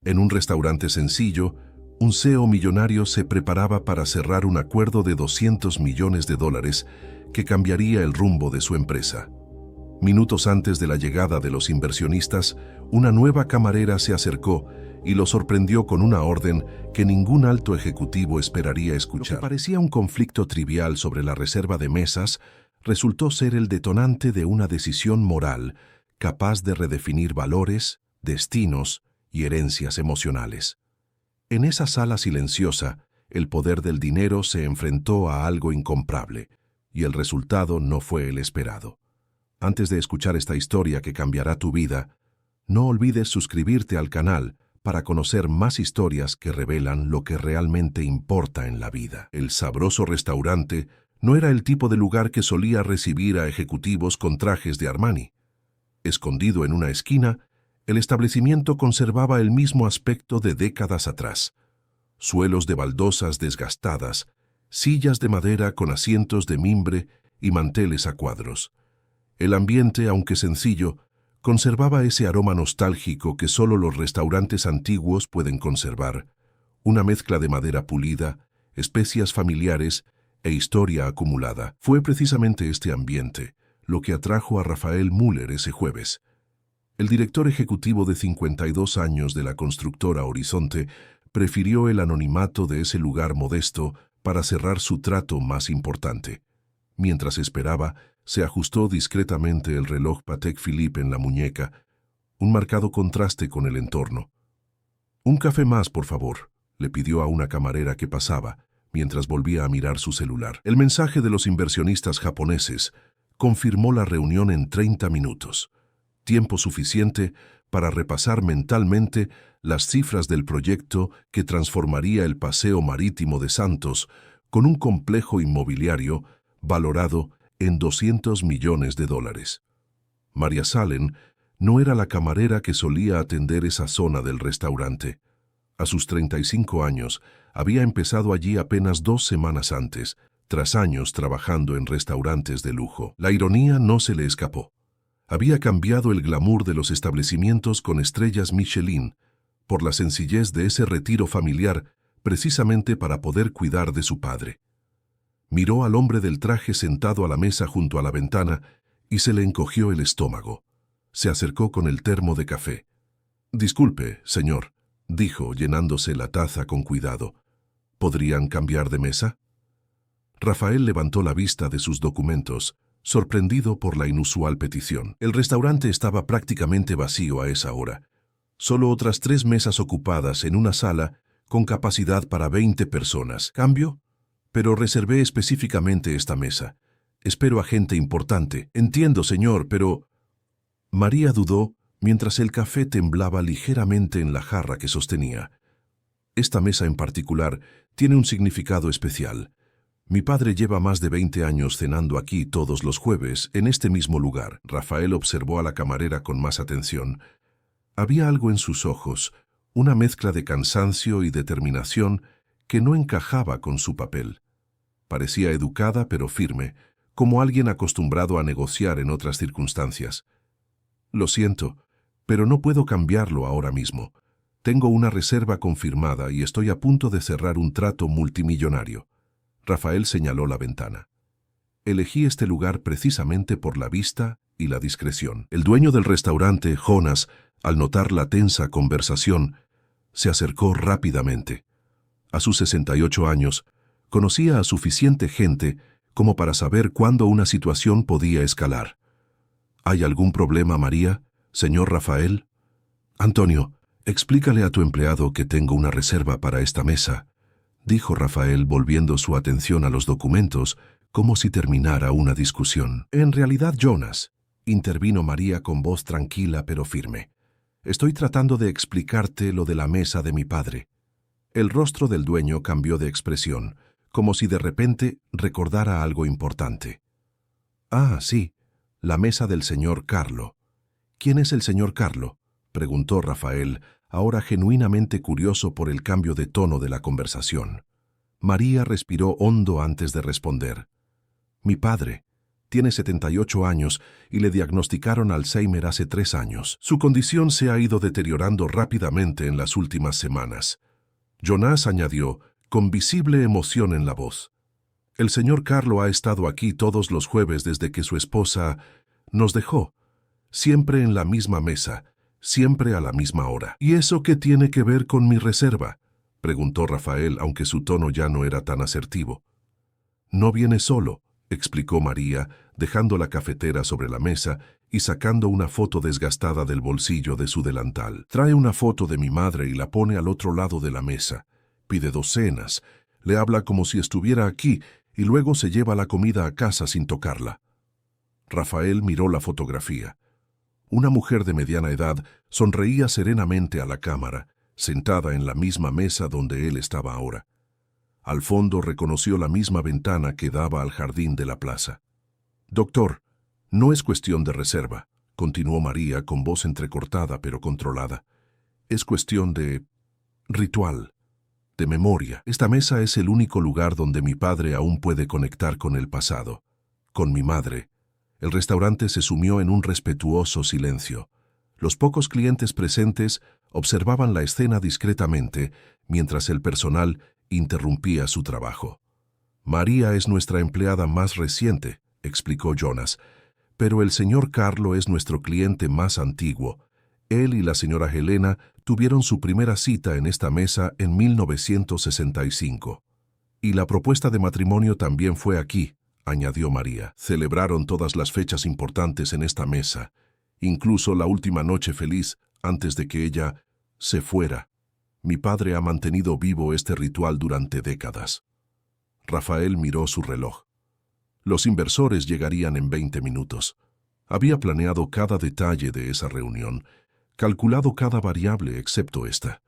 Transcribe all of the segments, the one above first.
En un restaurante sencillo, un CEO millonario se preparaba para cerrar un acuerdo de $200 millones que cambiaría el rumbo de su empresa. Minutos antes de la llegada de los inversionistas, una nueva camarera se acercó y lo sorprendió con una orden que ningún alto ejecutivo esperaría escuchar. Lo que parecía un conflicto trivial sobre la reserva de mesas resultó ser el detonante de una decisión moral capaz de redefinir valores, destinos y herencias emocionales. En esa sala silenciosa, el poder del dinero se enfrentó a algo incomparable, y el resultado no fue el esperado. Antes de escuchar esta historia que cambiará tu vida, no olvides suscribirte al canal para conocer más historias que revelan lo que realmente importa en la vida. El sabroso restaurante no era el tipo de lugar que solía recibir a ejecutivos con trajes de Armani. Escondido en una esquina, el establecimiento conservaba el mismo aspecto de décadas atrás. Suelos de baldosas desgastadas, sillas de madera con asientos de mimbre y manteles a cuadros. El ambiente, aunque sencillo, conservaba ese aroma nostálgico que solo los restaurantes antiguos pueden conservar, una mezcla de madera pulida, especias familiares e historia acumulada. Fue precisamente este ambiente lo que atrajo a Rafael Müller ese jueves. El director ejecutivo de 52 años de la constructora Horizonte prefirió el anonimato de ese lugar modesto para cerrar su trato más importante. Mientras esperaba, se ajustó discretamente el reloj Patek Philippe en la muñeca, un marcado contraste con el entorno. «Un café más, por favor», le pidió a una camarera que pasaba, mientras volvía a mirar su celular. El mensaje de los inversionistas japoneses confirmó la reunión en 30 minutos, tiempo suficiente para repasar mentalmente las cifras del proyecto que transformaría el paseo marítimo de Santos con un complejo inmobiliario valorado en $200 millones. María Salen no era la camarera que solía atender esa zona del restaurante. A sus 35 años, había empezado allí apenas 2 semanas antes, tras años trabajando en restaurantes de lujo. La ironía no se le escapó. Había cambiado el glamour de los establecimientos con estrellas Michelin por la sencillez de ese retiro familiar precisamente para poder cuidar de su padre. Miró al hombre del traje sentado a la mesa junto a la ventana y se le encogió el estómago. Se acercó con el termo de café. «Disculpe, señor», dijo, llenándose la taza con cuidado. «¿Podrían cambiar de mesa?» Rafael levantó la vista de sus documentos, sorprendido por la inusual petición. El restaurante estaba prácticamente vacío a esa hora. Solo otras 3 mesas ocupadas en una sala con capacidad para 20 personas. ¿Cambio? Pero reservé específicamente esta mesa. Espero a gente importante. Entiendo, señor, pero... María dudó mientras el café temblaba ligeramente en la jarra que sostenía. Esta mesa en particular tiene un significado especial. Mi padre lleva más de 20 años cenando aquí todos los jueves, en este mismo lugar. Rafael observó a la camarera con más atención. Había algo en sus ojos, una mezcla de cansancio y determinación que no encajaba con su papel. Parecía educada pero firme, como alguien acostumbrado a negociar en otras circunstancias. «Lo siento, pero no puedo cambiarlo ahora mismo. Tengo una reserva confirmada y estoy a punto de cerrar un trato multimillonario». Rafael señaló la ventana. «Elegí este lugar precisamente por la vista y la discreción». El dueño del restaurante, Jonas, al notar la tensa conversación, se acercó rápidamente. A sus 68 años, conocía a suficiente gente como para saber cuándo una situación podía escalar. «¿Hay algún problema, María, señor Rafael?» «Antonio, explícale a tu empleado que tengo una reserva para esta mesa», dijo Rafael volviendo su atención a los documentos como si terminara una discusión. «En realidad, Jonas», intervino María con voz tranquila pero firme, «estoy tratando de explicarte lo de la mesa de mi padre». El rostro del dueño cambió de expresión, como si de repente recordara algo importante. «Ah, sí, la mesa del señor Carlo». «¿Quién es el señor Carlo?», preguntó Rafael, ahora genuinamente curioso por el cambio de tono de la conversación. María respiró hondo antes de responder. «Mi padre», Tiene 78 años y le diagnosticaron Alzheimer hace 3 años. Su condición se ha ido deteriorando rápidamente en las últimas semanas. Jonas añadió, con visible emoción en la voz. El señor Carlo ha estado aquí todos los jueves desde que su esposa nos dejó. Siempre en la misma mesa, siempre a la misma hora. ¿Y eso qué tiene que ver con mi reserva?, preguntó Rafael, aunque su tono ya no era tan asertivo. No viene solo, explicó María, dejando la cafetera sobre la mesa y sacando una foto desgastada del bolsillo de su delantal. Trae una foto de mi madre y la pone al otro lado de la mesa. Pide docenas, le habla como si estuviera aquí y luego se lleva la comida a casa sin tocarla. Rafael miró la fotografía. Una mujer de mediana edad sonreía serenamente a la cámara, sentada en la misma mesa donde él estaba ahora. Al fondo reconoció la misma ventana que daba al jardín de la plaza. «Doctor, no es cuestión de reserva», continuó María con voz entrecortada pero controlada. «Es cuestión de ritual, de memoria. Esta mesa es el único lugar donde mi padre aún puede conectar con el pasado, con mi madre». El restaurante se sumió en un respetuoso silencio. Los pocos clientes presentes observaban la escena discretamente mientras el personal interrumpía su trabajo. «María es nuestra empleada más reciente», explicó Jonas, «pero el señor Carlo es nuestro cliente más antiguo. Él y la señora Helena tuvieron su primera cita en esta mesa en 1965. Y la propuesta de matrimonio también fue aquí», añadió María. «Celebraron todas las fechas importantes en esta mesa, incluso la última noche feliz antes de que ella se fuera. Mi padre ha mantenido vivo este ritual durante décadas». Rafael miró su reloj. Los inversores llegarían en 20 minutos. Había planeado cada detalle de esa reunión, calculado cada variable excepto esta.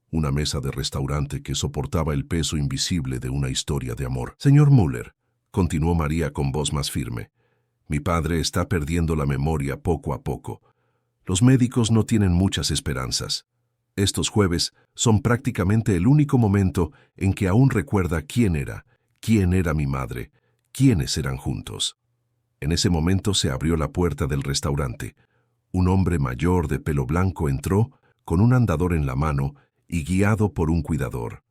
Una mesa de restaurante que soportaba el peso invisible de una historia de amor. «Señor Müller», continuó María con voz más firme, «mi padre está perdiendo la memoria poco a poco. Los médicos no tienen muchas esperanzas. Estos jueves son prácticamente el único momento en que aún recuerda quién era mi madre, quiénes eran juntos». En ese momento se abrió la puerta del restaurante. Un hombre mayor de pelo blanco entró, con un andador en la mano y guiado por un cuidador.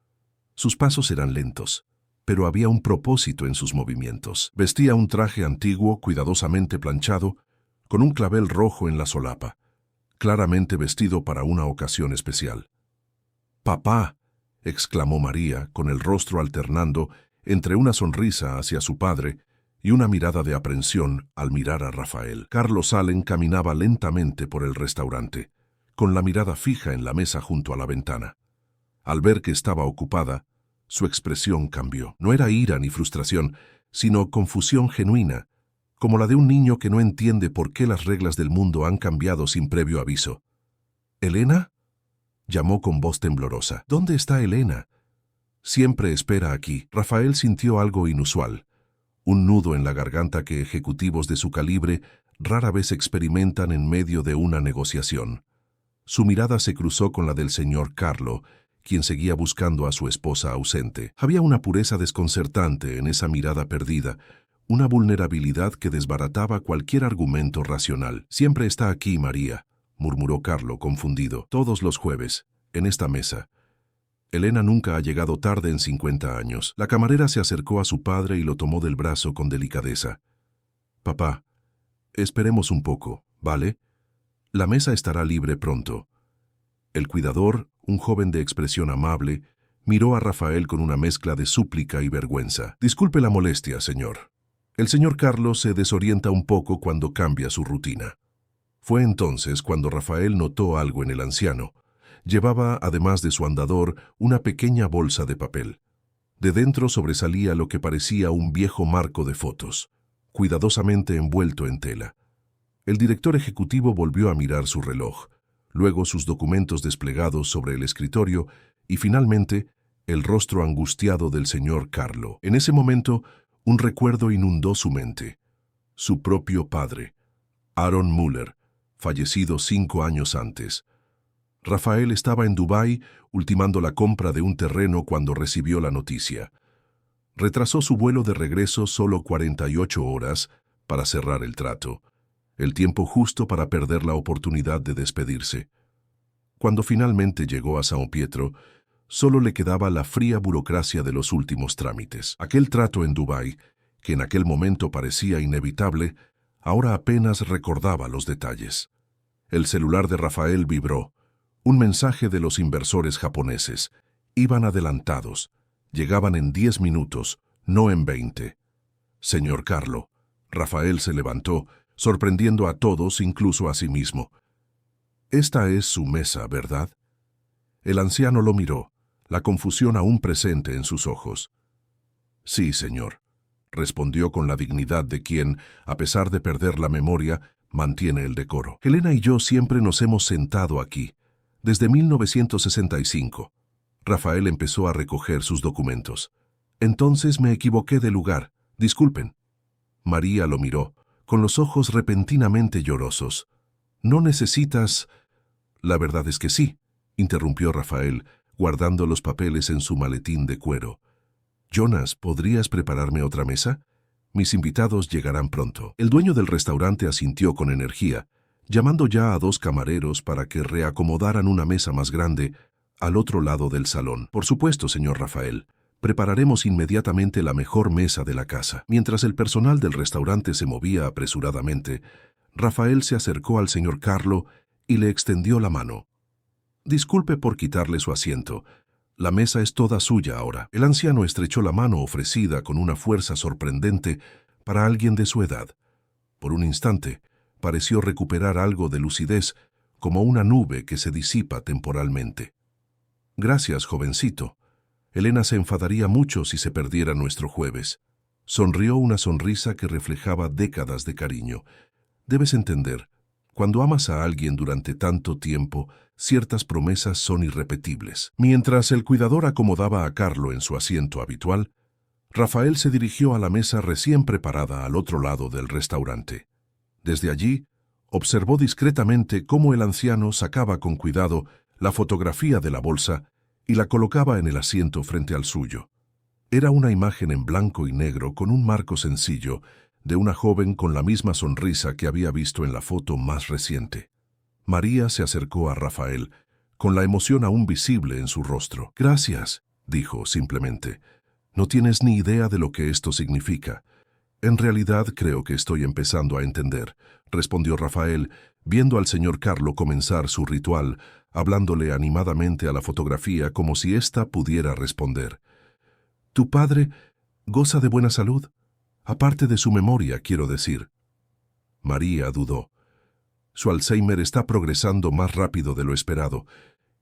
Sus pasos eran lentos, pero había un propósito en sus movimientos. Vestía un traje antiguo, cuidadosamente planchado, con un clavel rojo en la solapa, claramente vestido para una ocasión especial. «Papá», exclamó María, con el rostro alternando entre una sonrisa hacia su padre y una mirada de aprensión al mirar a Rafael. Carlos Allen caminaba lentamente por el restaurante, con la mirada fija en la mesa junto a la ventana. Al ver que estaba ocupada, su expresión cambió. No era ira ni frustración, sino confusión genuina, como la de un niño que no entiende por qué las reglas del mundo han cambiado sin previo aviso. «¿Elena?», llamó con voz temblorosa. «¿Dónde está Elena?». «Siempre espera aquí». Rafael sintió algo inusual, un nudo en la garganta que ejecutivos de su calibre rara vez experimentan en medio de una negociación. Su mirada se cruzó con la del señor Carlo, quien seguía buscando a su esposa ausente. Había una pureza desconcertante en esa mirada perdida, una vulnerabilidad que desbarataba cualquier argumento racional. «Siempre está aquí, María», murmuró Carlo, confundido. «Todos los jueves, en esta mesa». Elena nunca ha llegado tarde en 50 años. La camarera se acercó a su padre y lo tomó del brazo con delicadeza. «Papá, esperemos un poco, ¿vale? La mesa estará libre pronto». El cuidador, un joven de expresión amable, miró a Rafael con una mezcla de súplica y vergüenza. «Disculpe la molestia, señor. El señor Carlos se desorienta un poco cuando cambia su rutina». Fue entonces cuando Rafael notó algo en el anciano. Llevaba, además de su andador, una pequeña bolsa de papel. De dentro sobresalía lo que parecía un viejo marco de fotos, cuidadosamente envuelto en tela. El director ejecutivo volvió a mirar su reloj, luego sus documentos desplegados sobre el escritorio y finalmente el rostro angustiado del señor Carlo. En ese momento, un recuerdo inundó su mente. Su propio padre, Aaron Müller, fallecido 5 años antes. Rafael estaba en Dubái ultimando la compra de un terreno cuando recibió la noticia. Retrasó su vuelo de regreso solo 48 horas para cerrar el trato, el tiempo justo para perder la oportunidad de despedirse. Cuando finalmente llegó a São Pietro, solo le quedaba la fría burocracia de los últimos trámites. Aquel trato en Dubái, que en aquel momento parecía inevitable, ahora apenas recordaba los detalles. El celular de Rafael vibró. Un mensaje de los inversores japoneses. Iban adelantados. Llegaban en 10 minutos, no en 20. Señor Carlo. Rafael se levantó, sorprendiendo a todos, incluso a sí mismo. Esta es su mesa, ¿verdad? El anciano lo miró, la confusión aún presente en sus ojos. Sí, señor, respondió con la dignidad de quien, a pesar de perder la memoria, mantiene el decoro. Helena y yo siempre nos hemos sentado aquí, desde 1965. Rafael empezó a recoger sus documentos. Entonces me equivoqué de lugar, disculpen. María lo miró, con los ojos repentinamente llorosos. No necesitas... La verdad es que sí, interrumpió Rafael, guardando los papeles en su maletín de cuero. Jonas, ¿podrías prepararme otra mesa? Mis invitados llegarán pronto. El dueño del restaurante asintió con energía, llamando ya a 2 camareros para que reacomodaran una mesa más grande al otro lado del salón. Por supuesto, señor Rafael. Prepararemos inmediatamente la mejor mesa de la casa. Mientras el personal del restaurante se movía apresuradamente, Rafael se acercó al señor Carlo y le extendió la mano. Disculpe por quitarle su asiento. La mesa es toda suya ahora. El anciano estrechó la mano ofrecida con una fuerza sorprendente para alguien de su edad. Por un instante, pareció recuperar algo de lucidez, como una nube que se disipa temporalmente. Gracias, jovencito. Helena se enfadaría mucho si se perdiera nuestro jueves. Sonrió una sonrisa que reflejaba décadas de cariño. Debes entender, cuando amas a alguien durante tanto tiempo, ciertas promesas son irrepetibles. Mientras el cuidador acomodaba a Carlo en su asiento habitual, Rafael se dirigió a la mesa recién preparada al otro lado del restaurante. Desde allí, observó discretamente cómo el anciano sacaba con cuidado la fotografía de la bolsa y la colocaba en el asiento frente al suyo. Era una imagen en blanco y negro con un marco sencillo de una joven con la misma sonrisa que había visto en la foto más reciente. María se acercó a Rafael, con la emoción aún visible en su rostro. Gracias, dijo simplemente. No tienes ni idea de lo que esto significa. En realidad creo que estoy empezando a entender, respondió Rafael, viendo al señor Carlo comenzar su ritual, hablándole animadamente a la fotografía como si ésta pudiera responder. ¿Tu padre goza de buena salud? Aparte de su memoria, quiero decir. María dudó. Su Alzheimer está progresando más rápido de lo esperado,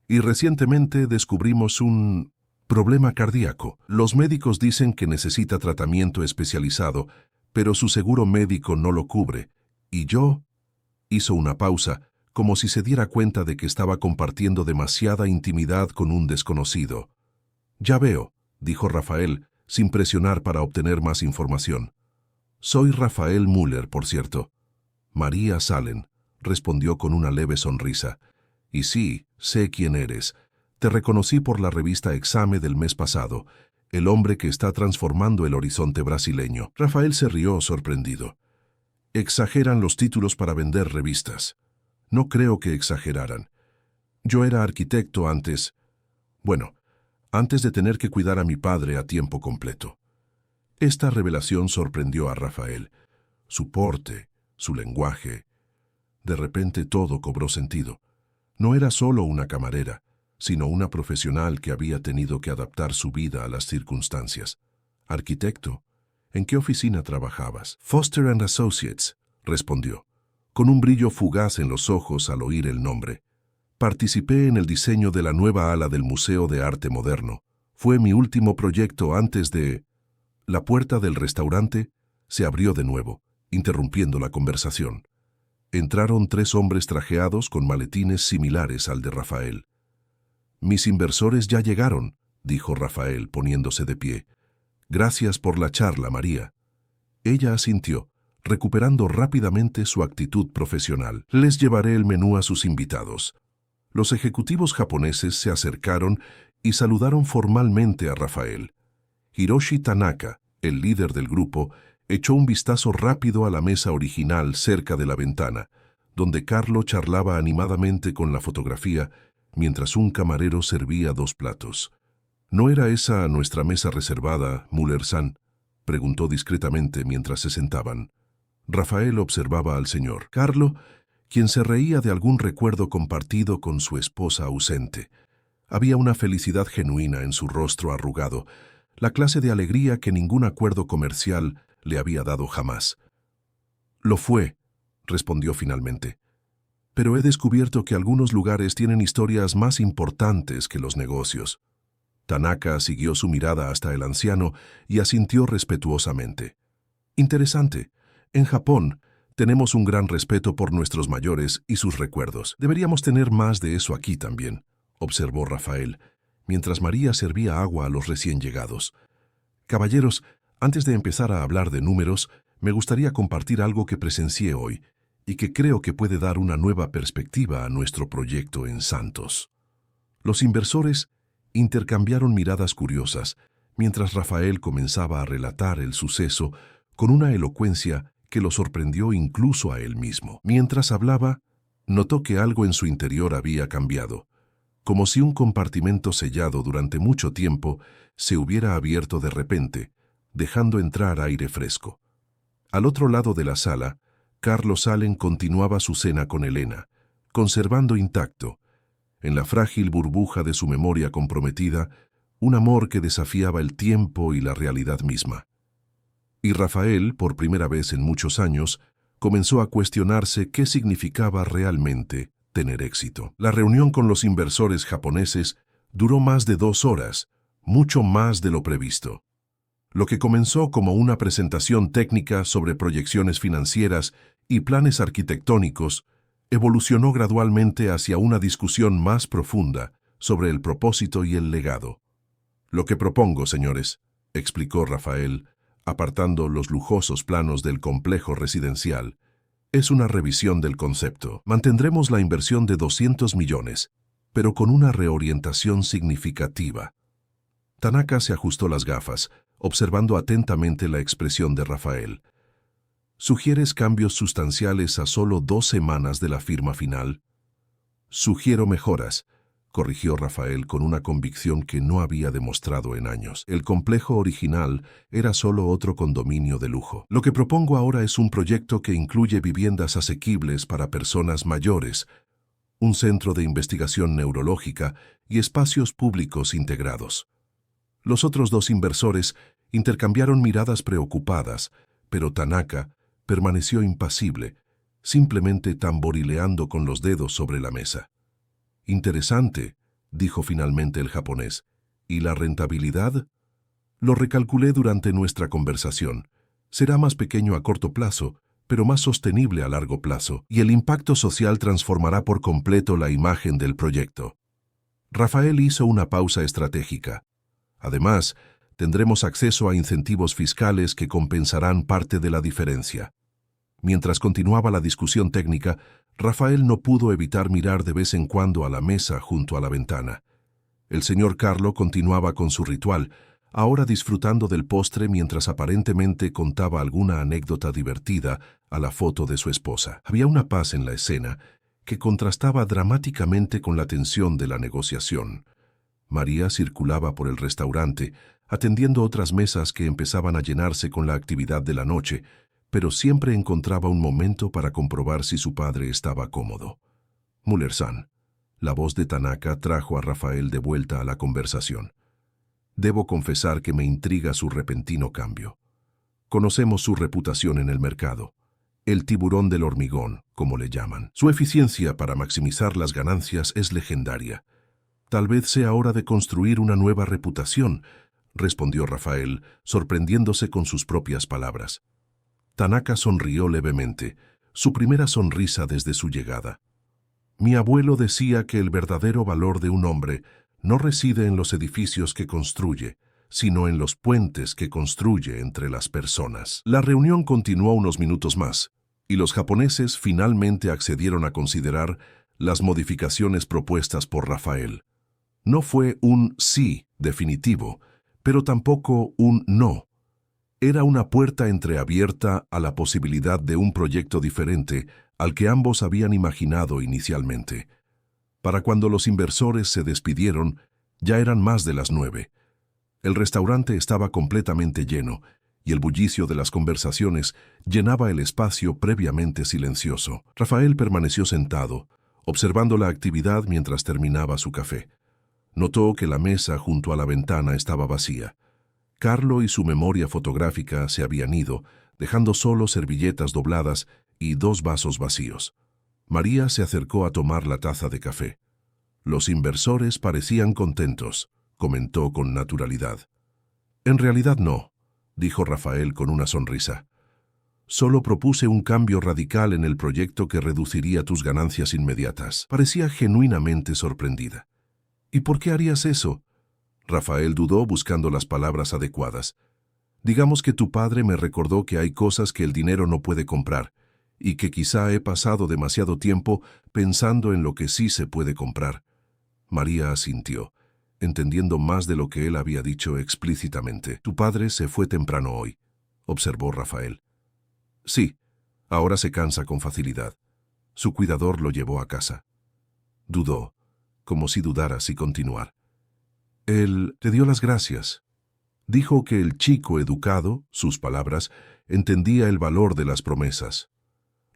y recientemente descubrimos un problema cardíaco. Los médicos dicen que necesita tratamiento especializado, pero su seguro médico no lo cubre, y yo... Hizo una pausa, como si se diera cuenta de que estaba compartiendo demasiada intimidad con un desconocido. Ya veo, dijo Rafael, sin presionar para obtener más información. Soy Rafael Müller, por cierto. María Salen, respondió con una leve sonrisa. Y sí, sé quién eres. Te reconocí por la revista Exame del mes pasado, el hombre que está transformando el horizonte brasileño. Rafael se rió sorprendido. Exageran los títulos para vender revistas. No creo que exageraran. Yo era arquitecto antes... Bueno, antes de tener que cuidar a mi padre a tiempo completo. Esta revelación sorprendió a Rafael. Su porte, su lenguaje. De repente todo cobró sentido. No era solo una camarera, sino una profesional que había tenido que adaptar su vida a las circunstancias. Arquitecto. ¿En qué oficina trabajabas? Foster & Associates, respondió, con un brillo fugaz en los ojos al oír el nombre. Participé en el diseño de la nueva ala del Museo de Arte Moderno. Fue mi último proyecto antes de... La puerta del restaurante se abrió de nuevo, interrumpiendo la conversación. Entraron 3 hombres trajeados con maletines similares al de Rafael. Mis inversores ya llegaron, dijo Rafael poniéndose de pie. Gracias por la charla, María. Ella asintió, recuperando rápidamente su actitud profesional. Les llevaré el menú a sus invitados. Los ejecutivos japoneses se acercaron y saludaron formalmente a Rafael. Hiroshi Tanaka, el líder del grupo, Echó un vistazo rápido a la mesa original cerca de la ventana, donde Carlo charlaba animadamente con la fotografía mientras un camarero servía 2 platos. ¿No era esa nuestra mesa reservada, Müller-san?, preguntó discretamente mientras se sentaban. Rafael observaba al señor Carlo, quien se reía de algún recuerdo compartido con su esposa ausente. Había una felicidad genuina en su rostro arrugado, la clase de alegría que ningún acuerdo comercial le había dado jamás. «Lo fue», respondió finalmente. «Pero he descubierto que algunos lugares tienen historias más importantes que los negocios». Tanaka siguió su mirada hasta el anciano y asintió respetuosamente. «Interesante. En Japón tenemos un gran respeto por nuestros mayores y sus recuerdos. Deberíamos tener más de eso aquí también», observó Rafael, mientras María servía agua a los recién llegados. «Caballeros, antes de empezar a hablar de números, me gustaría compartir algo que presencié hoy y que creo que puede dar una nueva perspectiva a nuestro proyecto en Santos». Los inversores intercambiaron miradas curiosas mientras Rafael comenzaba a relatar el suceso con una elocuencia que lo sorprendió incluso a él mismo. Mientras hablaba, notó que algo en su interior había cambiado, como si un compartimento sellado durante mucho tiempo se hubiera abierto de repente, dejando entrar aire fresco. Al otro lado de la sala, Carlos Allen continuaba su cena con Elena, conservando intacto, en la frágil burbuja de su memoria comprometida, un amor que desafiaba el tiempo y la realidad misma. Y Rafael, por primera vez en muchos años, comenzó a cuestionarse qué significaba realmente tener éxito. La reunión con los inversores japoneses duró más de 2 horas, mucho más de lo previsto. Lo que comenzó como una presentación técnica sobre proyecciones financieras y planes arquitectónicos evolucionó gradualmente hacia una discusión más profunda sobre el propósito y el legado. «Lo que propongo, señores», explicó Rafael, apartando los lujosos planos del complejo residencial, «es una revisión del concepto. Mantendremos la inversión de 200 millones, pero con una reorientación significativa». Tanaka se ajustó las gafas, observando atentamente la expresión de Rafael. «¿Sugieres cambios sustanciales a solo 2 semanas de la firma final?» «Sugiero mejoras», corrigió Rafael con una convicción que no había demostrado en años. El complejo original era solo otro condominio de lujo. «Lo que propongo ahora es un proyecto que incluye viviendas asequibles para personas mayores, un centro de investigación neurológica y espacios públicos integrados». Los otros 2 inversores intercambiaron miradas preocupadas, pero Tanaka permaneció impasible, simplemente tamborileando con los dedos sobre la mesa. «Interesante», dijo finalmente el japonés. «¿Y la rentabilidad?» «Lo recalculé durante nuestra conversación. Será más pequeño a corto plazo, pero más sostenible a largo plazo, y el impacto social transformará por completo la imagen del proyecto». Rafael hizo una pausa estratégica. «Además, tendremos acceso a incentivos fiscales que compensarán parte de la diferencia». Mientras continuaba la discusión técnica, Rafael no pudo evitar mirar de vez en cuando a la mesa junto a la ventana. El señor Carlo continuaba con su ritual, ahora disfrutando del postre mientras aparentemente contaba alguna anécdota divertida a la foto de su esposa. Había una paz en la escena que contrastaba dramáticamente con la tensión de la negociación. María circulaba por el restaurante, atendiendo otras mesas que empezaban a llenarse con la actividad de la noche, pero siempre encontraba un momento para comprobar si su padre estaba cómodo. «Müller-san», la voz de Tanaka trajo a Rafael de vuelta a la conversación. «Debo confesar que me intriga su repentino cambio. Conocemos su reputación en el mercado. El tiburón del hormigón, como le llaman. Su eficiencia para maximizar las ganancias es legendaria. Tal vez sea hora de construir una nueva reputación», respondió Rafael, sorprendiéndose con sus propias palabras. Tanaka sonrió levemente, su primera sonrisa desde su llegada. «Mi abuelo decía que el verdadero valor de un hombre no reside en los edificios que construye, sino en los puentes que construye entre las personas». La reunión continuó unos minutos más, y los japoneses finalmente accedieron a considerar las modificaciones propuestas por Rafael. No fue un sí definitivo, pero tampoco un no. Era una puerta entreabierta a la posibilidad de un proyecto diferente al que ambos habían imaginado inicialmente. Para cuando los inversores se despidieron, ya eran más de las 9. El restaurante estaba completamente lleno, y el bullicio de las conversaciones llenaba el espacio previamente silencioso. Rafael permaneció sentado, observando la actividad mientras terminaba su café. Notó que la mesa junto a la ventana estaba vacía. Carlo y su memoria fotográfica se habían ido, dejando solo servilletas dobladas y 2 vasos vacíos. María se acercó a tomar la taza de café. Los inversores parecían contentos, comentó con naturalidad. En realidad no, dijo Rafael con una sonrisa. Solo propuse un cambio radical en el proyecto que reduciría tus ganancias inmediatas. Parecía genuinamente sorprendida. ¿Y por qué harías eso? Rafael dudó buscando las palabras adecuadas. Digamos que tu padre me recordó que hay cosas que el dinero no puede comprar, y que quizá he pasado demasiado tiempo pensando en lo que sí se puede comprar. María asintió, entendiendo más de lo que él había dicho explícitamente. Tu padre se fue temprano hoy, observó Rafael. Sí, ahora se cansa con facilidad. Su cuidador lo llevó a casa. Dudó, como si dudara si continuar. Él te dio las gracias. Dijo que el chico educado, sus palabras, entendía el valor de las promesas.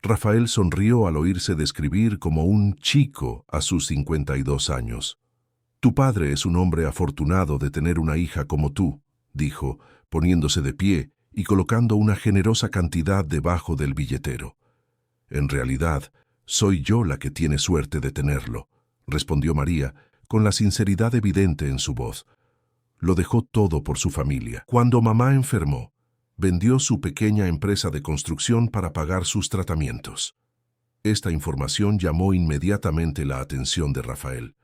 Rafael sonrió al oírse describir como un chico a sus 52 años. Tu padre es un hombre afortunado de tener una hija como tú, dijo, poniéndose de pie y colocando una generosa cantidad debajo del billetero. En realidad, soy yo la que tiene suerte de tenerlo, respondió María, con la sinceridad evidente en su voz. Lo dejó todo por su familia. Cuando mamá enfermó, vendió su pequeña empresa de construcción para pagar sus tratamientos. Esta información llamó inmediatamente la atención de Rafael.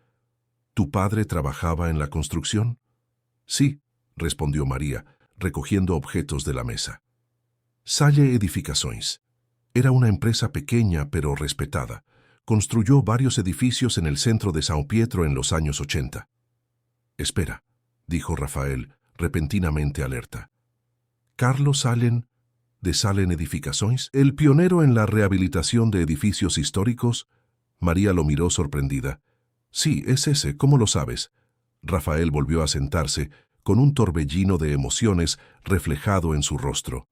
¿Tu padre trabajaba en la construcción? Sí, respondió María, recogiendo objetos de la mesa. Salle Edificações. Era una empresa pequeña pero respetada. Construyó varios edificios en el centro de São Pietro en los años 80. Espera, dijo Rafael, repentinamente alerta. ¿Carlos Sallen, de Sallen Edificações, el pionero en la rehabilitación de edificios históricos? María lo miró sorprendida. Sí, es ese, ¿cómo lo sabes? Rafael volvió a sentarse, con un torbellino de emociones reflejado en su rostro.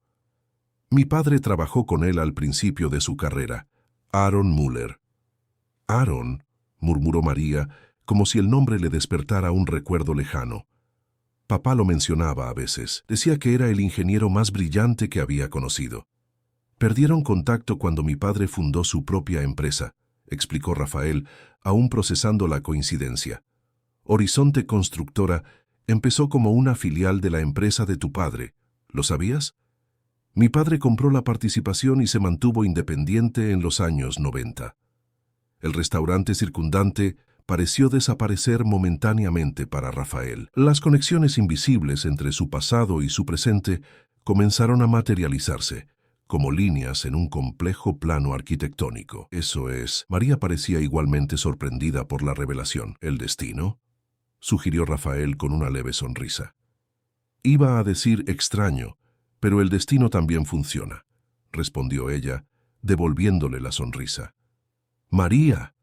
Mi padre trabajó con él al principio de su carrera, Aaron Müller. Aaron, murmuró María, como si el nombre le despertara un recuerdo lejano. Papá lo mencionaba a veces. Decía que era el ingeniero más brillante que había conocido. Perdieron contacto cuando mi padre fundó su propia empresa, explicó Rafael, aún procesando la coincidencia. Horizonte Constructora empezó como una filial de la empresa de tu padre. ¿Lo sabías? Mi padre compró la participación y se mantuvo independiente en los años 90. El restaurante circundante pareció desaparecer momentáneamente para Rafael. Las conexiones invisibles entre su pasado y su presente comenzaron a materializarse, como líneas en un complejo plano arquitectónico. Eso es, María parecía igualmente sorprendida por la revelación. ¿El destino?, sugirió Rafael con una leve sonrisa. Iba a decir extraño, pero el destino también funciona, respondió ella, devolviéndole la sonrisa. María,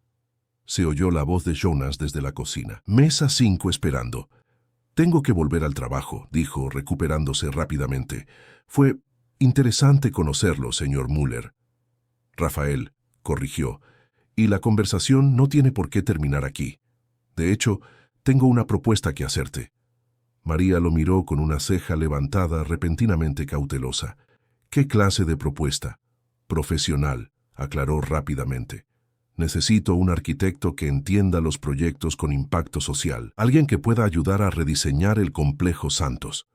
se oyó la voz de Jonas desde la cocina. Mesa 5 esperando. Tengo que volver al trabajo, dijo, recuperándose rápidamente. Fue interesante conocerlo, señor Müller. Rafael, corrigió, y la conversación no tiene por qué terminar aquí. De hecho, tengo una propuesta que hacerte. María lo miró con una ceja levantada repentinamente cautelosa. ¿Qué clase de propuesta? Profesional, aclaró rápidamente. Necesito un arquitecto que entienda los proyectos con impacto social, alguien que pueda ayudar a rediseñar el complejo Santos.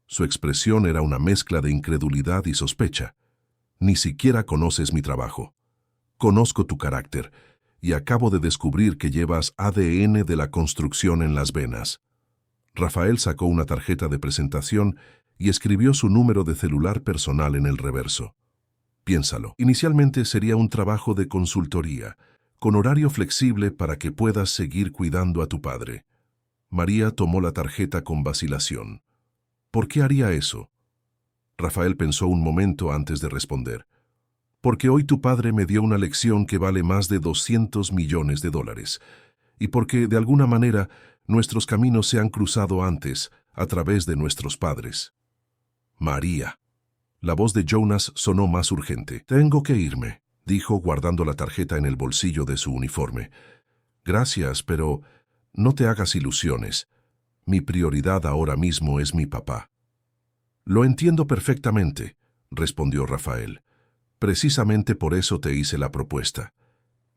Su expresión era una mezcla de incredulidad y sospecha. Ni siquiera conoces mi trabajo. Conozco tu carácter, y acabo de descubrir que llevas ADN de la construcción en las venas. Rafael sacó una tarjeta de presentación y escribió su número de celular personal en el reverso. Piénsalo. Inicialmente sería un trabajo de consultoría, con horario flexible para que puedas seguir cuidando a tu padre. María tomó la tarjeta con vacilación. ¿Por qué haría eso? Rafael pensó un momento antes de responder. Porque hoy tu padre me dio una lección que vale más de 200 millones de dólares. Y porque, de alguna manera, nuestros caminos se han cruzado antes, a través de nuestros padres. María. La voz de Jonas sonó más urgente. Tengo que irme, dijo guardando la tarjeta en el bolsillo de su uniforme. Gracias, pero no te hagas ilusiones. Mi prioridad ahora mismo es mi papá. Lo entiendo perfectamente, respondió Rafael. Precisamente por eso te hice la propuesta.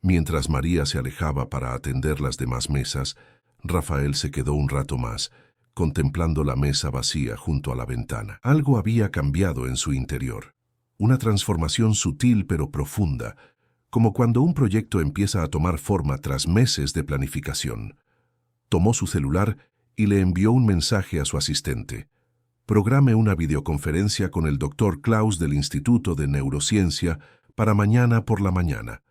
Mientras María se alejaba para atender las demás mesas, Rafael se quedó un rato más, contemplando la mesa vacía junto a la ventana. Algo había cambiado en su interior. Una transformación sutil pero profunda, como cuando un proyecto empieza a tomar forma tras meses de planificación. Tomó su celular y le envió un mensaje a su asistente. Programe una videoconferencia con el Dr. Klaus del Instituto de Neurociencia para mañana por la mañana.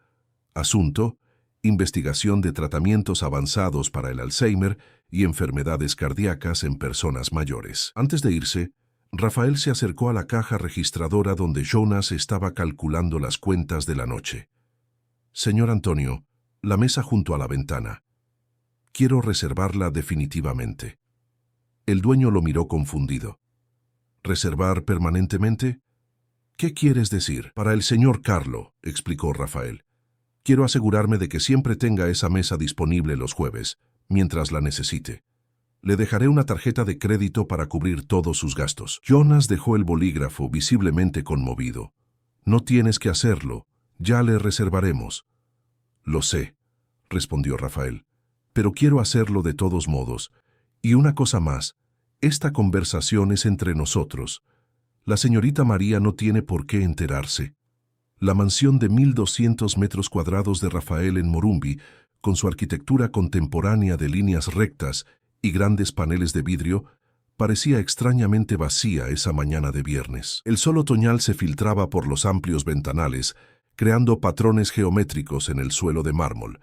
Asunto: investigación de tratamientos avanzados para el Alzheimer y enfermedades cardíacas en personas mayores. Antes de irse, Rafael se acercó a la caja registradora donde Jonas estaba calculando las cuentas de la noche. Señor Antonio, la mesa junto a la ventana. Quiero reservarla definitivamente. El dueño lo miró confundido. ¿Reservar permanentemente? ¿Qué quieres decir? Para el señor Carlo, explicó Rafael. Quiero asegurarme de que siempre tenga esa mesa disponible los jueves, mientras la necesite. Le dejaré una tarjeta de crédito para cubrir todos sus gastos. Jonas dejó el bolígrafo visiblemente conmovido. No tienes que hacerlo, ya le reservaremos. Lo sé, respondió Rafael, pero quiero hacerlo de todos modos. Y una cosa más, esta conversación es entre nosotros. La señorita María no tiene por qué enterarse. La mansión de 1.200 metros cuadrados de Rafael en Morumbi, con su arquitectura contemporánea de líneas rectas y grandes paneles de vidrio, parecía extrañamente vacía esa mañana de viernes. El sol otoñal se filtraba por los amplios ventanales, creando patrones geométricos en el suelo de mármol,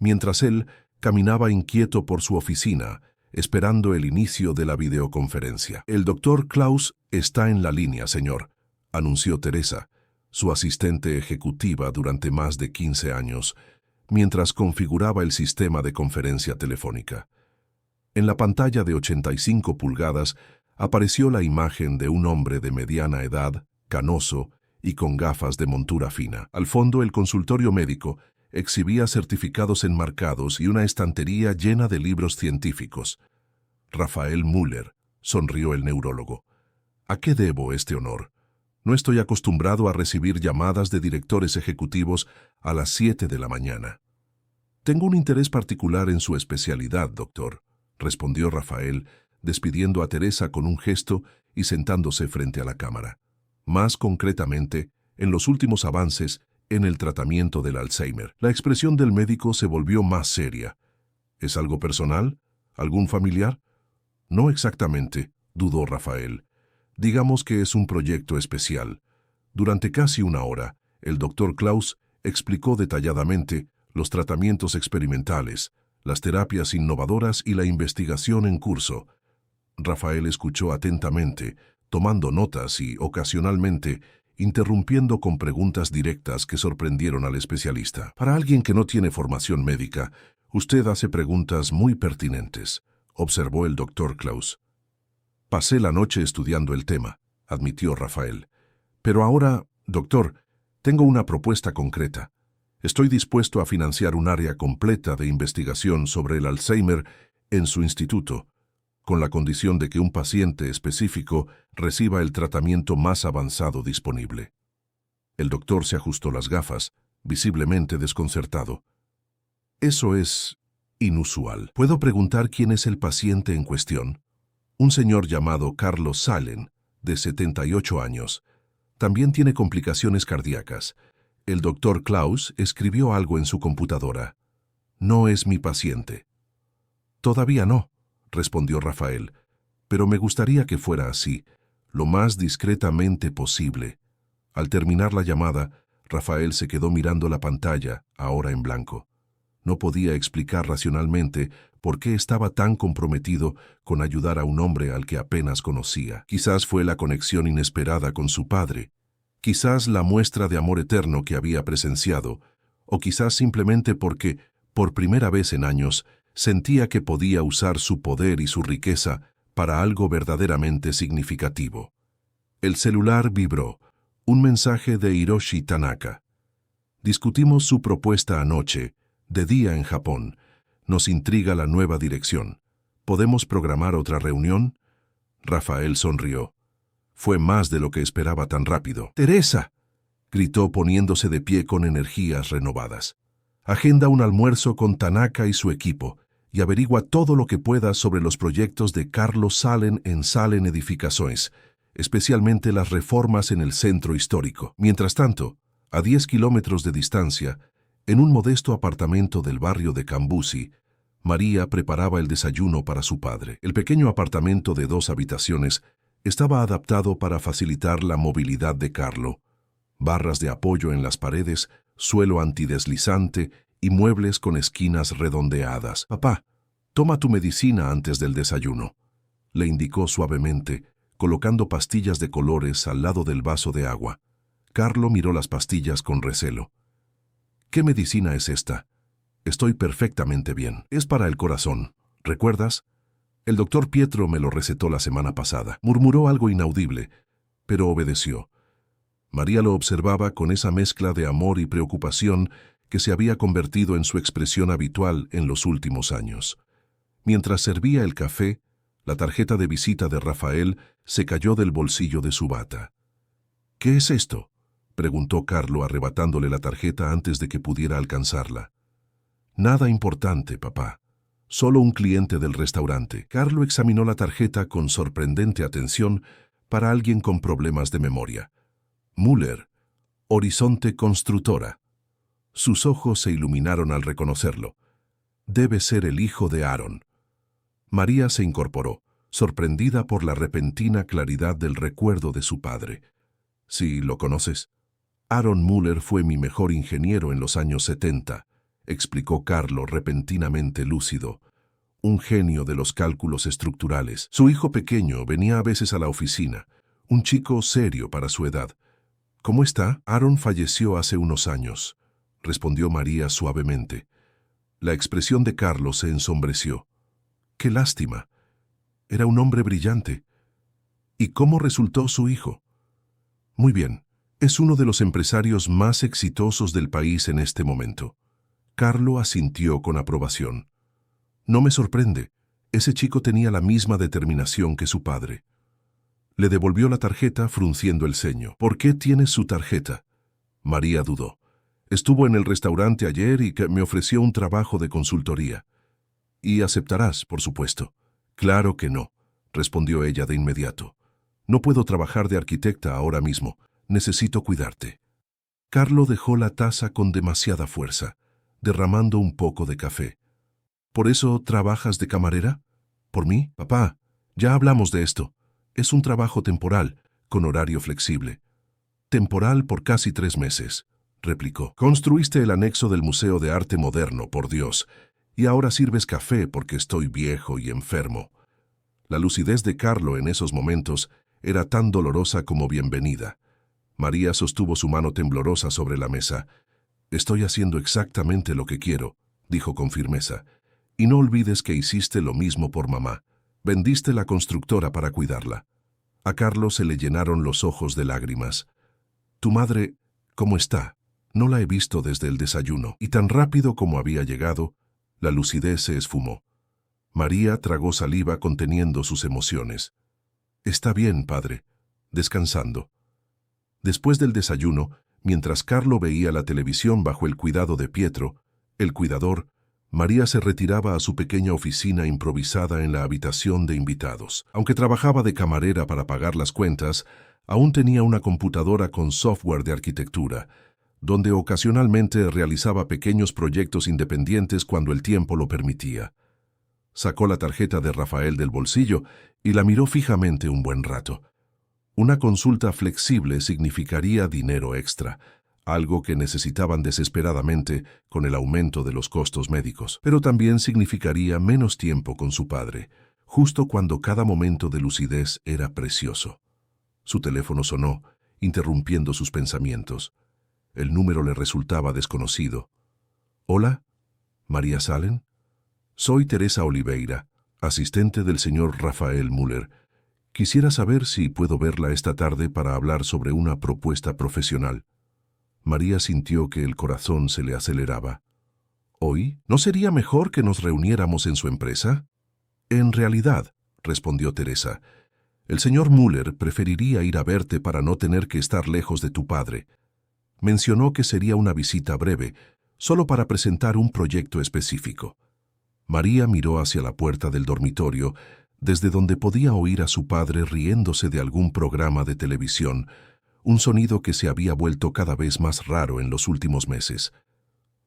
mientras él caminaba inquieto por su oficina, esperando el inicio de la videoconferencia. El Dr. Klaus está en la línea, señor, anunció Teresa, su asistente ejecutiva durante más de 15 años, mientras configuraba el sistema de conferencia telefónica. En la pantalla de 85 pulgadas apareció la imagen de un hombre de mediana edad, canoso y con gafas de montura fina. Al fondo, el consultorio médico exhibía certificados enmarcados y una estantería llena de libros científicos. Rafael Müller, sonrió el neurólogo. ¿A qué debo este honor? No estoy acostumbrado a recibir llamadas de directores ejecutivos a las 7 de la mañana. Tengo un interés particular en su especialidad, doctor, respondió Rafael, despidiendo a Teresa con un gesto y sentándose frente a la cámara. Más concretamente, en los últimos avances en el tratamiento del Alzheimer. La expresión del médico se volvió más seria. ¿Es algo personal? ¿Algún familiar? No exactamente, dudó Rafael. Digamos que es un proyecto especial. Durante casi una hora, el Dr. Klaus explicó detalladamente los tratamientos experimentales, las terapias innovadoras y la investigación en curso. Rafael escuchó atentamente, tomando notas y, ocasionalmente, interrumpiendo con preguntas directas que sorprendieron al especialista. Para alguien que no tiene formación médica, usted hace preguntas muy pertinentes, observó el Dr. Klaus. Pasé la noche estudiando el tema, admitió Rafael. Pero ahora, doctor, tengo una propuesta concreta. Estoy dispuesto a financiar un área completa de investigación sobre el Alzheimer en su instituto, con la condición de que un paciente específico reciba el tratamiento más avanzado disponible. El doctor se ajustó las gafas, visiblemente desconcertado. Eso es inusual. ¿Puedo preguntar quién es el paciente en cuestión? Un señor llamado Carlos Salen, de 78 años. También tiene complicaciones cardíacas. El Dr. Klaus escribió algo en su computadora. No es mi paciente. Todavía no, respondió Rafael, pero me gustaría que fuera así, lo más discretamente posible. Al terminar la llamada, Rafael se quedó mirando la pantalla, ahora en blanco. No podía explicar racionalmente por qué estaba tan comprometido con ayudar a un hombre al que apenas conocía. Quizás fue la conexión inesperada con su padre, quizás la muestra de amor eterno que había presenciado, o quizás simplemente porque, por primera vez en años, sentía que podía usar su poder y su riqueza para algo verdaderamente significativo. El celular vibró. Un mensaje de Hiroshi Tanaka. Discutimos su propuesta anoche, de día en Japón. Nos intriga la nueva dirección. ¿Podemos programar otra reunión? Rafael sonrió. Fue más de lo que esperaba tan rápido. ¡Teresa!, gritó poniéndose de pie con energías renovadas. Agenda un almuerzo con Tanaka y su equipo y averigua todo lo que puedas sobre los proyectos de Carlos Salem en Salem Edificações, especialmente las reformas en el centro histórico. Mientras tanto, a 10 kilómetros de distancia, en un modesto apartamento del barrio de Cambuci, María preparaba el desayuno para su padre. El pequeño apartamento de 2 habitaciones estaba adaptado para facilitar la movilidad de Carlo. Barras de apoyo en las paredes, suelo antideslizante y muebles con esquinas redondeadas. «Papá, toma tu medicina antes del desayuno», le indicó suavemente, colocando pastillas de colores al lado del vaso de agua. Carlo miró las pastillas con recelo. «¿Qué medicina es esta? Estoy perfectamente bien. Es para el corazón. ¿Recuerdas? El doctor Pietro me lo recetó la semana pasada». Murmuró algo inaudible, pero obedeció. María lo observaba con esa mezcla de amor y preocupación que se había convertido en su expresión habitual en los últimos años. Mientras servía el café, la tarjeta de visita de Rafael se cayó del bolsillo de su bata. «¿Qué es esto?», preguntó Carlo arrebatándole la tarjeta antes de que pudiera alcanzarla. «Nada importante, papá. Solo un cliente del restaurante». Carlo examinó la tarjeta con sorprendente atención para alguien con problemas de memoria. «Müller, Horizonte Constructora». Sus ojos se iluminaron al reconocerlo. Debe ser el hijo de Aaron. María se incorporó, sorprendida por la repentina claridad del recuerdo de su padre. «Sí, ¿lo conoces? Aaron Müller fue mi mejor ingeniero en los años 70, explicó Carlo repentinamente lúcido. Un genio de los cálculos estructurales. Su hijo pequeño venía a veces a la oficina, un chico serio para su edad. «¿Cómo está? Aaron falleció hace unos años», respondió María suavemente. La expresión de Carlo se ensombreció. «Qué lástima. Era un hombre brillante». «¿Y cómo resultó su hijo?» «Muy bien. Es uno de los empresarios más exitosos del país en este momento». Carlo asintió con aprobación. «No me sorprende. Ese chico tenía la misma determinación que su padre». Le devolvió la tarjeta frunciendo el ceño. «¿Por qué tienes su tarjeta?». María dudó. «Estuvo en el restaurante ayer y me ofreció un trabajo de consultoría». «Y aceptarás, por supuesto». «Claro que no», respondió ella de inmediato. «No puedo trabajar de arquitecta ahora mismo. Necesito cuidarte». Carlo dejó la taza con demasiada fuerza, derramando un poco de café. «¿Por eso trabajas de camarera? ¿Por mí? Papá, ya hablamos de esto. Es un trabajo temporal, con horario flexible». «Temporal por casi 3 meses», replicó. «Construiste el anexo del Museo de Arte Moderno, por Dios, y ahora sirves café porque estoy viejo y enfermo». La lucidez de Carlo en esos momentos era tan dolorosa como bienvenida. María sostuvo su mano temblorosa sobre la mesa. «Estoy haciendo exactamente lo que quiero», dijo con firmeza. «Y no olvides que hiciste lo mismo por mamá. Vendiste la constructora para cuidarla». A Carlo se le llenaron los ojos de lágrimas. «¿Tu madre, cómo está? No la he visto desde el desayuno». Y tan rápido como había llegado, la lucidez se esfumó. María tragó saliva conteniendo sus emociones. «Está bien, padre, descansando». Después del desayuno, mientras Carlo veía la televisión bajo el cuidado de Pietro, el cuidador, María se retiraba a su pequeña oficina improvisada en la habitación de invitados. Aunque trabajaba de camarera para pagar las cuentas, aún tenía una computadora con software de arquitectura, donde ocasionalmente realizaba pequeños proyectos independientes cuando el tiempo lo permitía. Sacó la tarjeta de Rafael del bolsillo y la miró fijamente un buen rato. Una consulta flexible significaría dinero extra, algo que necesitaban desesperadamente con el aumento de los costos médicos, pero también significaría menos tiempo con su padre, justo cuando cada momento de lucidez era precioso. Su teléfono sonó, interrumpiendo sus pensamientos. El número le resultaba desconocido. «Hola, María Salen. Soy Teresa Oliveira, asistente del señor Rafael Müller. Quisiera saber si puedo verla esta tarde para hablar sobre una propuesta profesional». María sintió que el corazón se le aceleraba. «¿Hoy? ¿No sería mejor que nos reuniéramos en su empresa?» «En realidad», respondió Teresa, «el señor Müller preferiría ir a verte para no tener que estar lejos de tu padre. Mencionó que sería una visita breve, solo para presentar un proyecto específico». María miró hacia la puerta del dormitorio, desde donde podía oír a su padre riéndose de algún programa de televisión, un sonido que se había vuelto cada vez más raro en los últimos meses.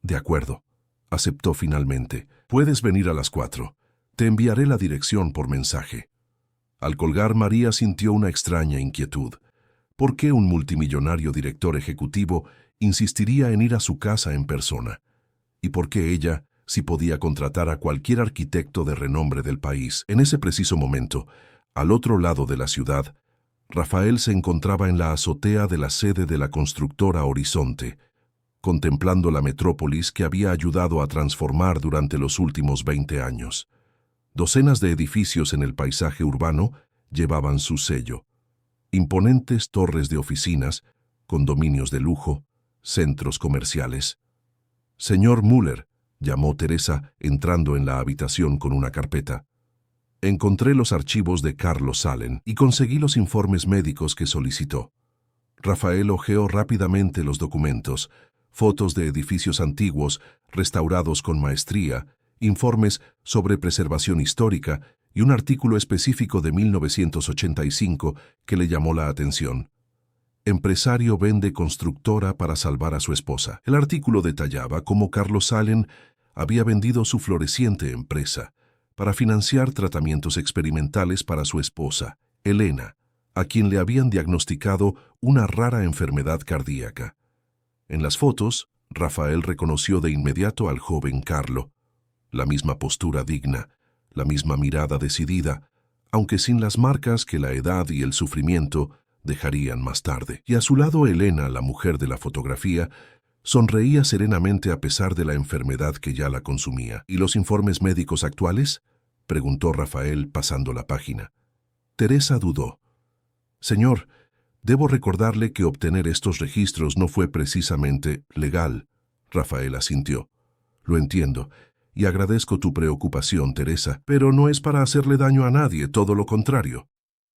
«De acuerdo», aceptó finalmente. «Puedes venir a las 4. Te enviaré la dirección por mensaje». Al colgar, María sintió una extraña inquietud. ¿Por qué un multimillonario director ejecutivo insistiría en ir a su casa en persona? ¿Y por qué ella, si podía contratar a cualquier arquitecto de renombre del país? En ese preciso momento, al otro lado de la ciudad, Rafael se encontraba en la azotea de la sede de la constructora Horizonte, contemplando la metrópolis que había ayudado a transformar durante los últimos 20 años. Docenas de edificios en el paisaje urbano llevaban su sello. Imponentes torres de oficinas, condominios de lujo, centros comerciales. «Señor Müller», llamó Teresa, entrando en la habitación con una carpeta. «Encontré los archivos de Carlos Salen y conseguí los informes médicos que solicitó». Rafael hojeó rápidamente los documentos, fotos de edificios antiguos, restaurados con maestría, informes sobre preservación histórica y un artículo específico de 1985 que le llamó la atención. «Empresario vende constructora para salvar a su esposa». El artículo detallaba cómo Carlos Salen había vendido su floreciente empresa para financiar tratamientos experimentales para su esposa, Elena, a quien le habían diagnosticado una rara enfermedad cardíaca. En las fotos, Rafael reconoció de inmediato al joven Carlo. La misma postura digna, la misma mirada decidida, aunque sin las marcas que la edad y el sufrimiento dejarían más tarde. Y a su lado Elena, la mujer de la fotografía, sonreía serenamente a pesar de la enfermedad que ya la consumía. «¿Y los informes médicos actuales?», preguntó Rafael pasando la página. Teresa dudó. «Señor, debo recordarle que obtener estos registros no fue precisamente legal». Rafael asintió. «Lo entiendo, y agradezco tu preocupación, Teresa, pero no es para hacerle daño a nadie, todo lo contrario».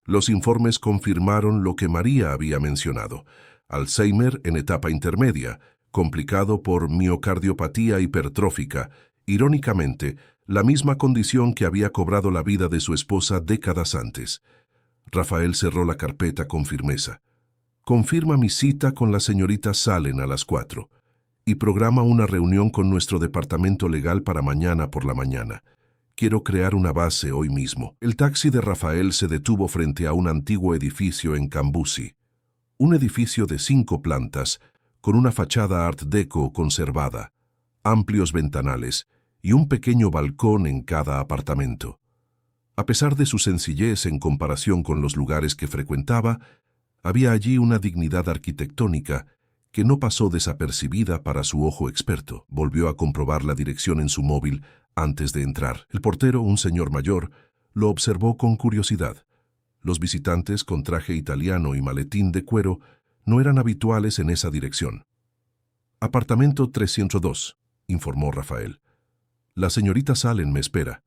Los informes confirmaron lo que María había mencionado: Alzheimer en etapa intermedia, complicado por miocardiopatía hipertrófica, irónicamente, la misma condición que había cobrado la vida de su esposa décadas antes. Rafael cerró la carpeta con firmeza. «Confirma mi cita con la señorita Salen a las 4 y programa una reunión con nuestro departamento legal para mañana por la mañana. Quiero crear una base hoy mismo». El taxi de Rafael se detuvo frente a un antiguo edificio en Cambusi. Un edificio de 5 plantas, con una fachada art deco conservada, amplios ventanales y un pequeño balcón en cada apartamento. A pesar de su sencillez en comparación con los lugares que frecuentaba, había allí una dignidad arquitectónica que no pasó desapercibida para su ojo experto. Volvió a comprobar la dirección en su móvil antes de entrar. El portero, un señor mayor, lo observó con curiosidad. Los visitantes con traje italiano y maletín de cuero no eran habituales en esa dirección. «Apartamento 302», informó Rafael. «La señorita Salen me espera».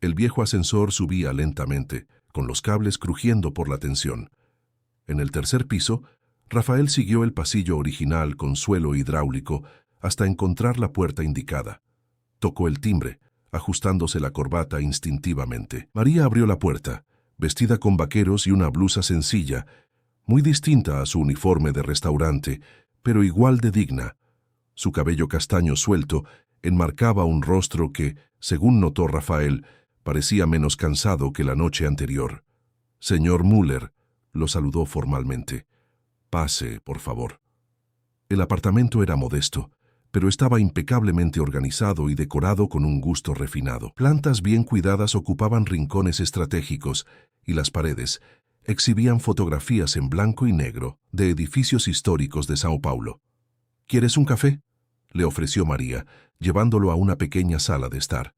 El viejo ascensor subía lentamente, con los cables crujiendo por la tensión. En el tercer piso, Rafael siguió el pasillo original con suelo hidráulico hasta encontrar la puerta indicada. Tocó el timbre, ajustándose la corbata instintivamente. María abrió la puerta, vestida con vaqueros y una blusa sencilla, muy distinta a su uniforme de restaurante, pero igual de digna. Su cabello castaño suelto enmarcaba un rostro que, según notó Rafael, parecía menos cansado que la noche anterior. «Señor Müller», lo saludó formalmente. «Pase, por favor». El apartamento era modesto, pero estaba impecablemente organizado y decorado con un gusto refinado. Plantas bien cuidadas ocupaban rincones estratégicos y las paredes exhibían fotografías en blanco y negro de edificios históricos de Sao Paulo. ¿Quieres un café?, le ofreció María, llevándolo a una pequeña sala de estar.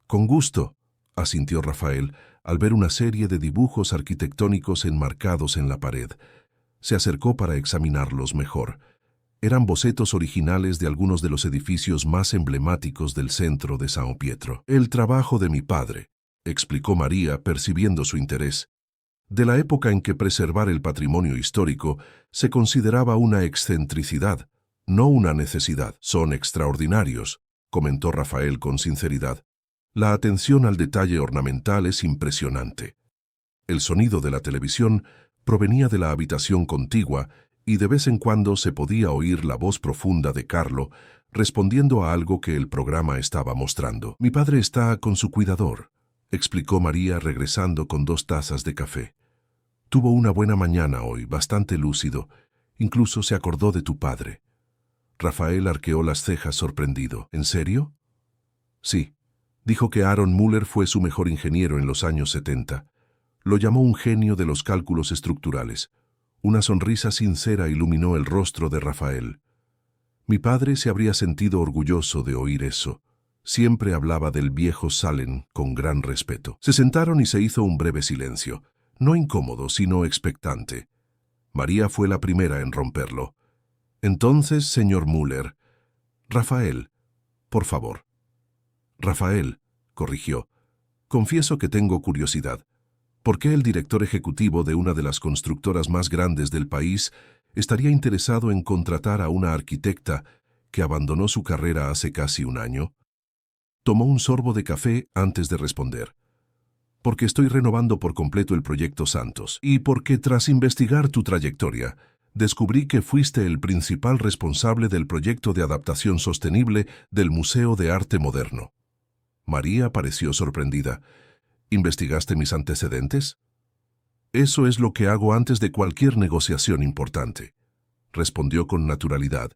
Con gusto, asintió Rafael al ver una serie de dibujos arquitectónicos enmarcados en la pared. Se acercó para examinarlos mejor. Eran bocetos originales de algunos de los edificios más emblemáticos del centro de São Pietro. El trabajo de mi padre, explicó María, percibiendo su interés. De la época en que preservar el patrimonio histórico se consideraba una excentricidad, no una necesidad. Son extraordinarios, comentó Rafael con sinceridad. La atención al detalle ornamental es impresionante. El sonido de la televisión provenía de la habitación contigua y de vez en cuando se podía oír la voz profunda de Carlo respondiendo a algo que el programa estaba mostrando. Mi padre está con su cuidador, explicó María regresando con 2 tazas de café. Tuvo una buena mañana hoy, bastante lúcido. Incluso se acordó de tu padre. Rafael arqueó las cejas sorprendido. ¿En serio? Sí. Dijo que Aaron Müller fue su mejor ingeniero en los años 70. Lo llamó un genio de los cálculos estructurales. Una sonrisa sincera iluminó el rostro de Rafael. Mi padre se habría sentido orgulloso de oír eso. Siempre hablaba del viejo Salem con gran respeto. Se sentaron y se hizo un breve silencio. No incómodo, sino expectante. María fue la primera en romperlo. Entonces, señor Müller. Rafael, por favor. Rafael, corrigió. Confieso que tengo curiosidad. ¿Por qué el director ejecutivo de una de las constructoras más grandes del país estaría interesado en contratar a una arquitecta que abandonó su carrera hace casi un año? Tomó un sorbo de café antes de responder. Porque estoy renovando por completo el proyecto Santos y porque tras investigar tu trayectoria, descubrí que fuiste el principal responsable del proyecto de adaptación sostenible del Museo de Arte Moderno. María pareció sorprendida. ¿Investigaste mis antecedentes? Eso es lo que hago antes de cualquier negociación importante, respondió con naturalidad,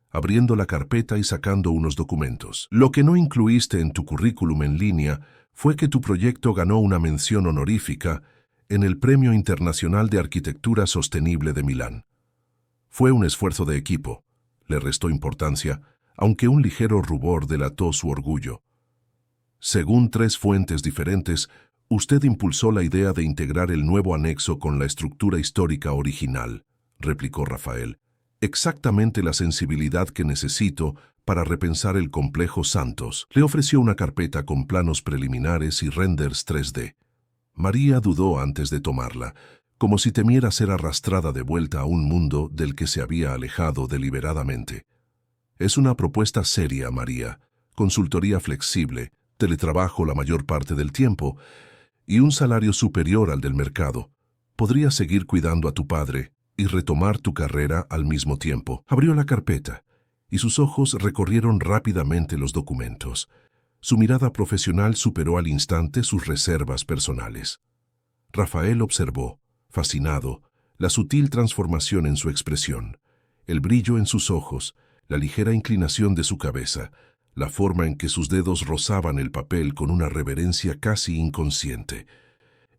abriendo la carpeta y sacando unos documentos. Lo que no incluiste en tu currículum en línea fue que tu proyecto ganó una mención honorífica en el Premio Internacional de Arquitectura Sostenible de Milán. Fue un esfuerzo de equipo, le restó importancia, aunque un ligero rubor delató su orgullo. Según 3 fuentes diferentes, usted impulsó la idea de integrar el nuevo anexo con la estructura histórica original, replicó Rafael. Exactamente la sensibilidad que necesito para repensar el complejo Santos. Le ofreció una carpeta con planos preliminares y renders 3D. María dudó antes de tomarla, como si temiera ser arrastrada de vuelta a un mundo del que se había alejado deliberadamente. Es una propuesta seria, María, consultoría flexible, teletrabajo la mayor parte del tiempo y un salario superior al del mercado. Podrías seguir cuidando a tu padre y retomar tu carrera al mismo tiempo. Abrió la carpeta y sus ojos recorrieron rápidamente los documentos. Su mirada profesional superó al instante sus reservas personales. Rafael observó, fascinado, la sutil transformación en su expresión, el brillo en sus ojos, la ligera inclinación de su cabeza, la forma en que sus dedos rozaban el papel con una reverencia casi inconsciente.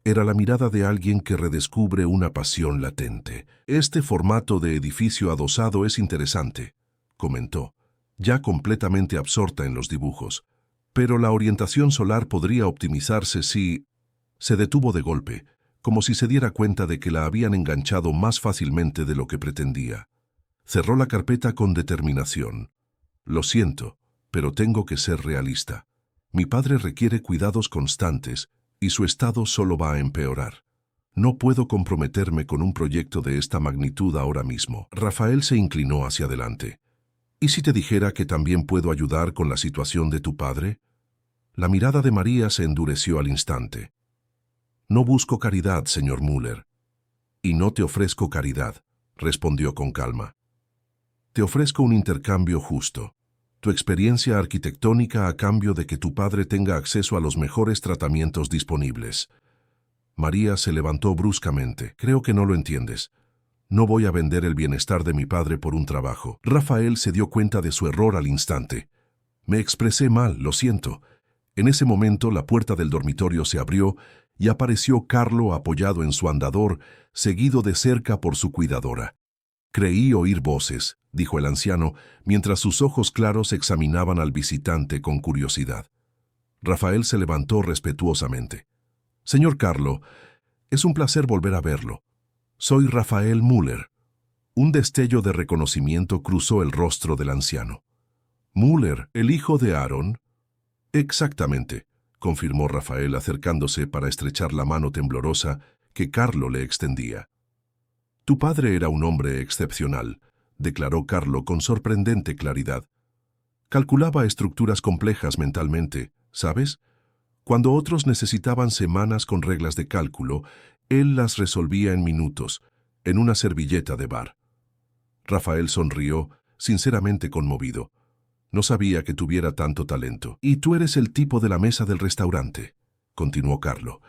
Era la mirada de alguien que redescubre una pasión latente. Este formato de edificio adosado es interesante, comentó, ya completamente absorta en los dibujos. Pero la orientación solar podría optimizarse si... Se detuvo de golpe, como si se diera cuenta de que la habían enganchado más fácilmente de lo que pretendía. Cerró la carpeta con determinación. Lo siento, pero tengo que ser realista. Mi padre requiere cuidados constantes y su estado solo va a empeorar. No puedo comprometerme con un proyecto de esta magnitud ahora mismo. Rafael se inclinó hacia adelante. ¿Y si te dijera que también puedo ayudar con la situación de tu padre? La mirada de María se endureció al instante. No busco caridad, señor Müller. Y no te ofrezco caridad, respondió con calma. Te ofrezco un intercambio justo. Tu experiencia arquitectónica a cambio de que tu padre tenga acceso a los mejores tratamientos disponibles. María se levantó bruscamente. Creo que no lo entiendes. No voy a vender el bienestar de mi padre por un trabajo. Rafael se dio cuenta de su error al instante. Me expresé mal, lo siento. En ese momento la puerta del dormitorio se abrió y apareció Carlo apoyado en su andador, seguido de cerca por su cuidadora. Creí oír voces, dijo el anciano, mientras sus ojos claros examinaban al visitante con curiosidad. Rafael se levantó respetuosamente. Señor Carlo, es un placer volver a verlo. Soy Rafael Müller. Un destello de reconocimiento cruzó el rostro del anciano. ¿Müller, el hijo de Aaron? Exactamente, confirmó Rafael acercándose para estrechar la mano temblorosa que Carlo le extendía. Tu padre era un hombre excepcional, declaró Carlo con sorprendente claridad. Calculaba estructuras complejas mentalmente, ¿sabes? Cuando otros necesitaban semanas con reglas de cálculo, él las resolvía en minutos, en una servilleta de bar. Rafael sonrió, sinceramente conmovido. No sabía que tuviera tanto talento. Y tú eres el tipo de la mesa del restaurante, continuó Carlo,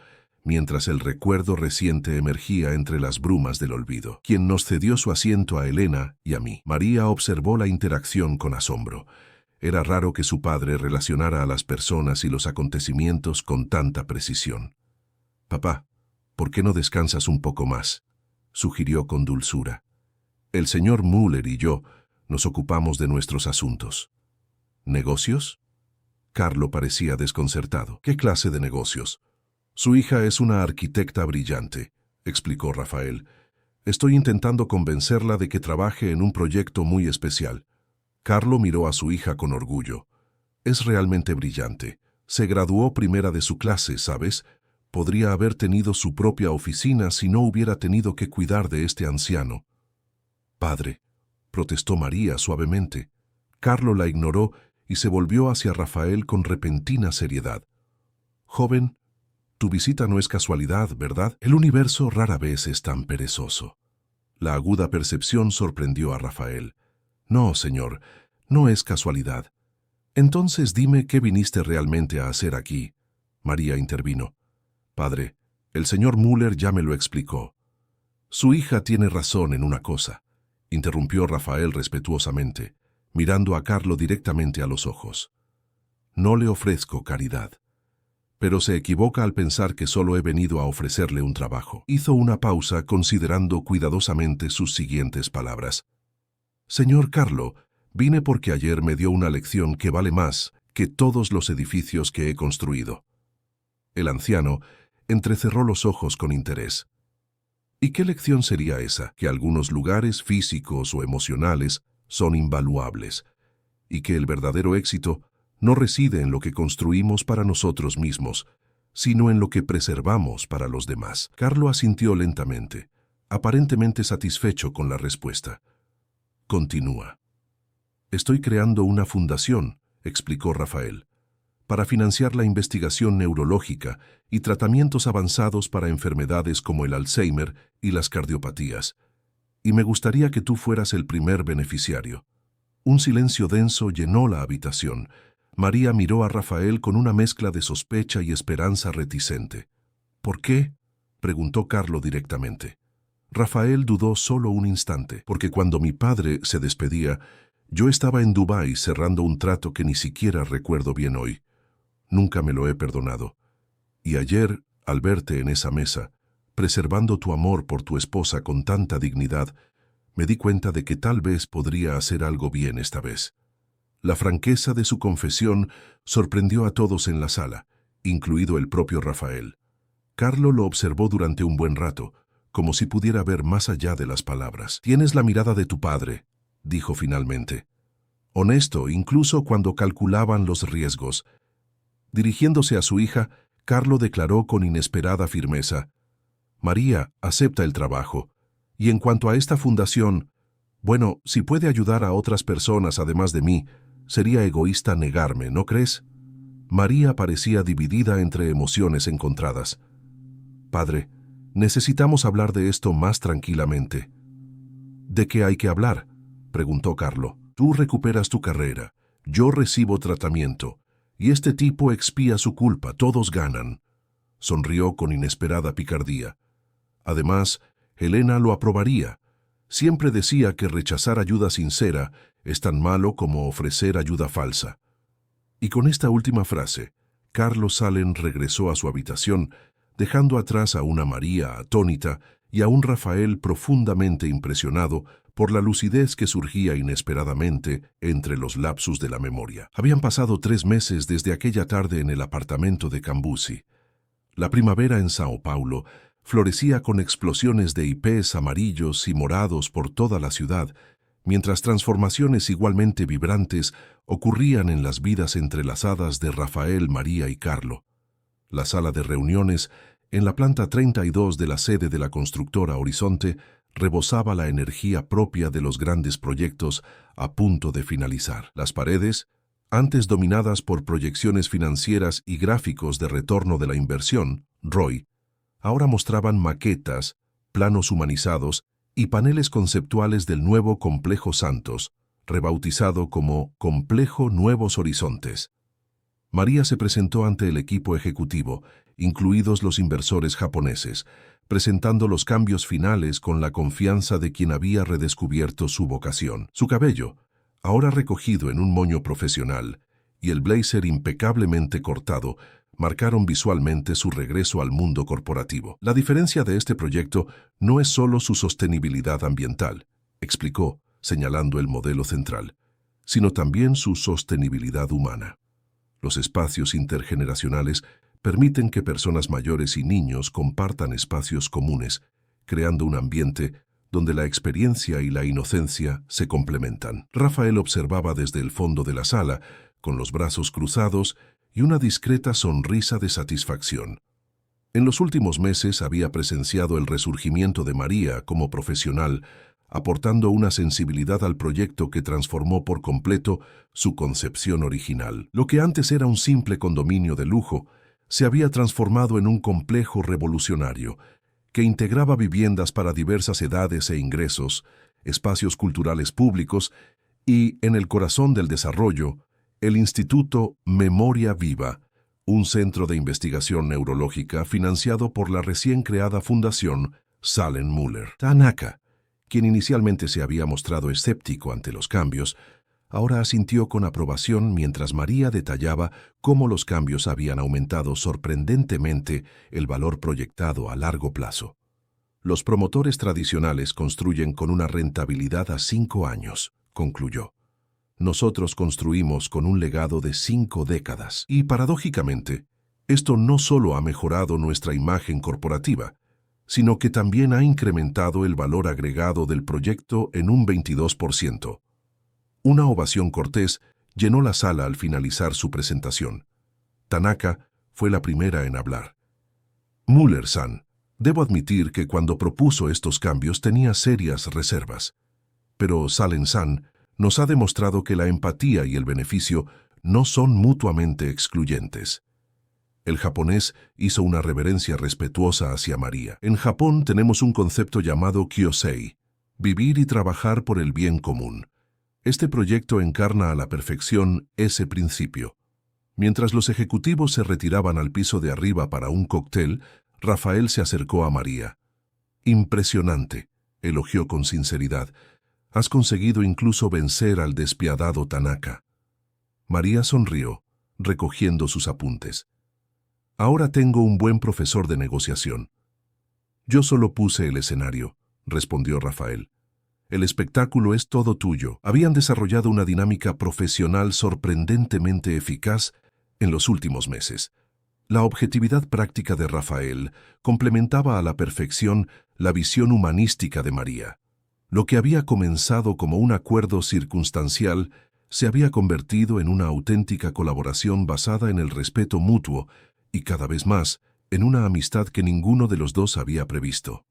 mientras el recuerdo reciente emergía entre las brumas del olvido, quien nos cedió su asiento a Elena y a mí. María observó la interacción con asombro. Era raro que su padre relacionara a las personas y los acontecimientos con tanta precisión. Papá, ¿por qué no descansas un poco más?, sugirió con dulzura. El señor Müller y yo nos ocupamos de nuestros asuntos. ¿Negocios? Carlo parecía desconcertado. ¿Qué clase de negocios? Su hija es una arquitecta brillante, explicó Rafael. Estoy intentando convencerla de que trabaje en un proyecto muy especial. Carlo miró a su hija con orgullo. Es realmente brillante. Se graduó primera de su clase, ¿sabes? Podría haber tenido su propia oficina si no hubiera tenido que cuidar de este anciano. Padre, protestó María suavemente. Carlo la ignoró y se volvió hacia Rafael con repentina seriedad. Joven, tu visita no es casualidad, ¿verdad? El universo rara vez es tan perezoso. La aguda percepción sorprendió a Rafael. No, señor, no es casualidad. Entonces dime qué viniste realmente a hacer aquí. María intervino. Padre, el señor Müller ya me lo explicó. Su hija tiene razón en una cosa, interrumpió Rafael respetuosamente, mirando a Carlo directamente a los ojos. No le ofrezco caridad. Pero se equivoca al pensar que solo he venido a ofrecerle un trabajo. Hizo una pausa considerando cuidadosamente sus siguientes palabras. Señor Carlo, vine porque ayer me dio una lección que vale más que todos los edificios que he construido. El anciano entrecerró los ojos con interés. ¿Y qué lección sería esa? Que algunos lugares físicos o emocionales son invaluables, y que el verdadero éxito no reside en lo que construimos para nosotros mismos, sino en lo que preservamos para los demás. Carlo asintió lentamente, aparentemente satisfecho con la respuesta. Continúa. Estoy creando una fundación, explicó Rafael, para financiar la investigación neurológica y tratamientos avanzados para enfermedades como el Alzheimer y las cardiopatías. Y me gustaría que tú fueras el primer beneficiario. Un silencio denso llenó la habitación. María miró a Rafael con una mezcla de sospecha y esperanza reticente. ¿Por qué?, preguntó Carlo directamente. Rafael dudó solo un instante, porque cuando mi padre se despedía, yo estaba en Dubái cerrando un trato que ni siquiera recuerdo bien hoy. Nunca me lo he perdonado. Y ayer, al verte en esa mesa, preservando tu amor por tu esposa con tanta dignidad, me di cuenta de que tal vez podría hacer algo bien esta vez. La franqueza de su confesión sorprendió a todos en la sala, incluido el propio Rafael. Carlo lo observó durante un buen rato, como si pudiera ver más allá de las palabras. «Tienes la mirada de tu padre», dijo finalmente. Honesto, incluso cuando calculaban los riesgos. Dirigiéndose a su hija, Carlo declaró con inesperada firmeza: «María acepta el trabajo. Y en cuanto a esta fundación, bueno, si puede ayudar a otras personas además de mí, sería egoísta negarme, ¿no crees?» María parecía dividida entre emociones encontradas. «Padre, necesitamos hablar de esto más tranquilamente». «¿De qué hay que hablar?», preguntó Carlo. «Tú recuperas tu carrera, yo recibo tratamiento, y este tipo expía su culpa, todos ganan». Sonrió con inesperada picardía. Además, Helena lo aprobaría. Siempre decía que rechazar ayuda sincera es tan malo como ofrecer ayuda falsa. Y con esta última frase, Carlos Salem regresó a su habitación, dejando atrás a una María atónita y a un Rafael profundamente impresionado por la lucidez que surgía inesperadamente entre los lapsus de la memoria. Habían pasado 3 meses desde aquella tarde en el apartamento de Cambusi. La primavera en Sao Paulo florecía con explosiones de hipés amarillos y morados por toda la ciudad, mientras transformaciones igualmente vibrantes ocurrían en las vidas entrelazadas de Rafael, María y Carlo. La sala de reuniones, en la planta 32 de la sede de la constructora Horizonte, rebosaba la energía propia de los grandes proyectos a punto de finalizar. Las paredes, antes dominadas por proyecciones financieras y gráficos de retorno de la inversión, ROI, ahora mostraban maquetas, planos humanizados y paneles conceptuales del nuevo Complejo Santos, rebautizado como Complejo Nuevos Horizontes. María se presentó ante el equipo ejecutivo, incluidos los inversores japoneses, presentando los cambios finales con la confianza de quien había redescubierto su vocación. Su cabello, ahora recogido en un moño profesional, y el blazer impecablemente cortado, marcaron visualmente su regreso al mundo corporativo. La diferencia de este proyecto no es solo su sostenibilidad ambiental, explicó, señalando el modelo central, sino también su sostenibilidad humana. Los espacios intergeneracionales permiten que personas mayores y niños compartan espacios comunes, creando un ambiente donde la experiencia y la inocencia se complementan. Rafael observaba desde el fondo de la sala, con los brazos cruzados y una discreta sonrisa de satisfacción. En los últimos meses había presenciado el resurgimiento de María como profesional, aportando una sensibilidad al proyecto que transformó por completo su concepción original. Lo que antes era un simple condominio de lujo, se había transformado en un complejo revolucionario, que integraba viviendas para diversas edades e ingresos, espacios culturales públicos y, en el corazón del desarrollo, el Instituto Memoria Viva, un centro de investigación neurológica financiado por la recién creada Fundación Salem Müller. Tanaka, quien inicialmente se había mostrado escéptico ante los cambios, ahora asintió con aprobación mientras María detallaba cómo los cambios habían aumentado sorprendentemente el valor proyectado a largo plazo. Los promotores tradicionales construyen con una rentabilidad a 5 años, concluyó. Nosotros construimos con un legado de 5 décadas. Y, paradójicamente, esto no solo ha mejorado nuestra imagen corporativa, sino que también ha incrementado el valor agregado del proyecto en un 22%. Una ovación cortés llenó la sala al finalizar su presentación. Tanaka fue la primera en hablar. Müller-san, debo admitir que cuando propuso estos cambios tenía serias reservas. Pero Salem-san nos ha demostrado que la empatía y el beneficio no son mutuamente excluyentes. El japonés hizo una reverencia respetuosa hacia María. En Japón tenemos un concepto llamado Kyosei, vivir y trabajar por el bien común. Este proyecto encarna a la perfección ese principio. Mientras los ejecutivos se retiraban al piso de arriba para un cóctel, Rafael se acercó a María. Impresionante, elogió con sinceridad. Has conseguido incluso vencer al despiadado Tanaka. María sonrió, recogiendo sus apuntes. Ahora tengo un buen profesor de negociación. Yo solo puse el escenario, respondió Rafael. El espectáculo es todo tuyo. Habían desarrollado una dinámica profesional sorprendentemente eficaz en los últimos meses. La objetividad práctica de Rafael complementaba a la perfección la visión humanística de María. Lo que había comenzado como un acuerdo circunstancial se había convertido en una auténtica colaboración basada en el respeto mutuo y cada vez más en una amistad que ninguno de los dos había previsto.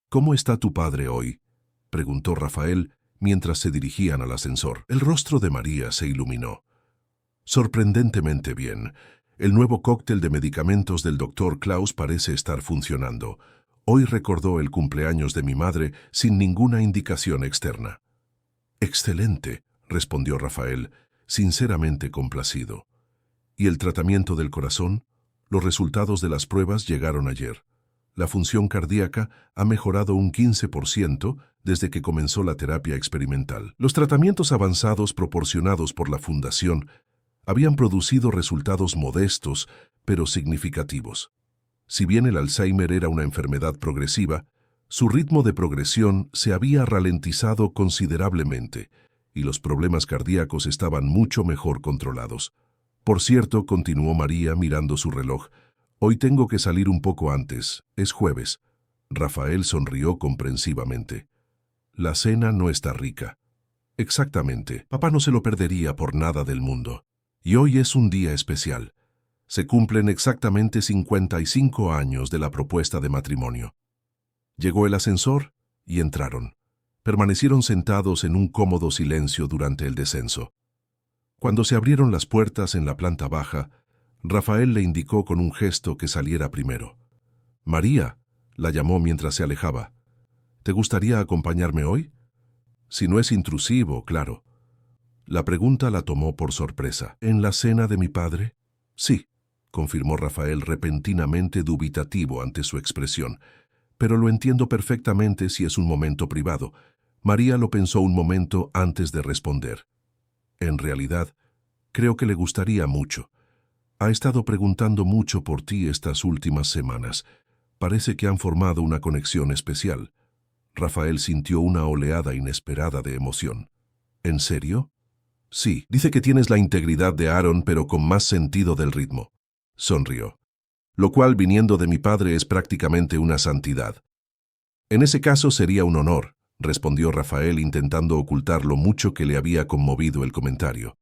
¿Cómo está tu padre hoy?, preguntó Rafael mientras se dirigían al ascensor. El rostro de María se iluminó. Sorprendentemente bien. El nuevo cóctel de medicamentos del Dr. Klaus parece estar funcionando. Hoy recordó el cumpleaños de mi madre sin ninguna indicación externa. Excelente, respondió Rafael, sinceramente complacido. ¿Y el tratamiento del corazón? Los resultados de las pruebas llegaron ayer. La función cardíaca ha mejorado un 15% desde que comenzó la terapia experimental. Los tratamientos avanzados proporcionados por la Fundación habían producido resultados modestos, pero significativos. Si bien el Alzheimer era una enfermedad progresiva, su ritmo de progresión se había ralentizado considerablemente y los problemas cardíacos estaban mucho mejor controlados. Por cierto, continuó María mirando su reloj, hoy tengo que salir un poco antes, es jueves. Rafael sonrió comprensivamente. La cena no está rica. Exactamente, papá no se lo perdería por nada del mundo. Y hoy es un día especial. Se cumplen exactamente 55 años de la propuesta de matrimonio. Llegó el ascensor y entraron. Permanecieron sentados en un cómodo silencio durante el descenso. Cuando se abrieron las puertas en la planta baja, Rafael le indicó con un gesto que saliera primero. María, la llamó mientras se alejaba. ¿Te gustaría acompañarme hoy? Si no es intrusivo, claro. La pregunta la tomó por sorpresa. ¿En la cena de mi padre? Sí, confirmó Rafael repentinamente dubitativo ante su expresión. Pero lo entiendo perfectamente si es un momento privado. María lo pensó un momento antes de responder. En realidad, creo que le gustaría mucho. Ha estado preguntando mucho por ti estas últimas semanas. Parece que han formado una conexión especial. Rafael sintió una oleada inesperada de emoción. ¿En serio? Sí, dice que tienes la integridad de Aaron, pero con más sentido del ritmo. Sonrió. Lo cual, viniendo de mi padre, es prácticamente una santidad. En ese caso sería un honor, respondió Rafael intentando ocultar lo mucho que le había conmovido el comentario.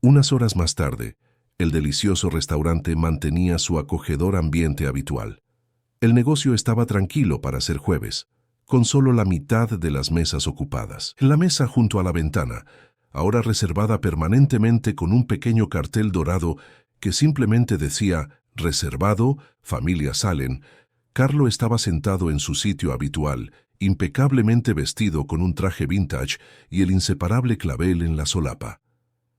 Unas horas más tarde, el delicioso restaurante mantenía su acogedor ambiente habitual. El negocio estaba tranquilo para ser jueves, con solo la mitad de las mesas ocupadas. En la mesa junto a la ventana, ahora reservada permanentemente con un pequeño cartel dorado que simplemente decía «Reservado, familia Salen», Carlo estaba sentado en su sitio habitual, impecablemente vestido con un traje vintage y el inseparable clavel en la solapa.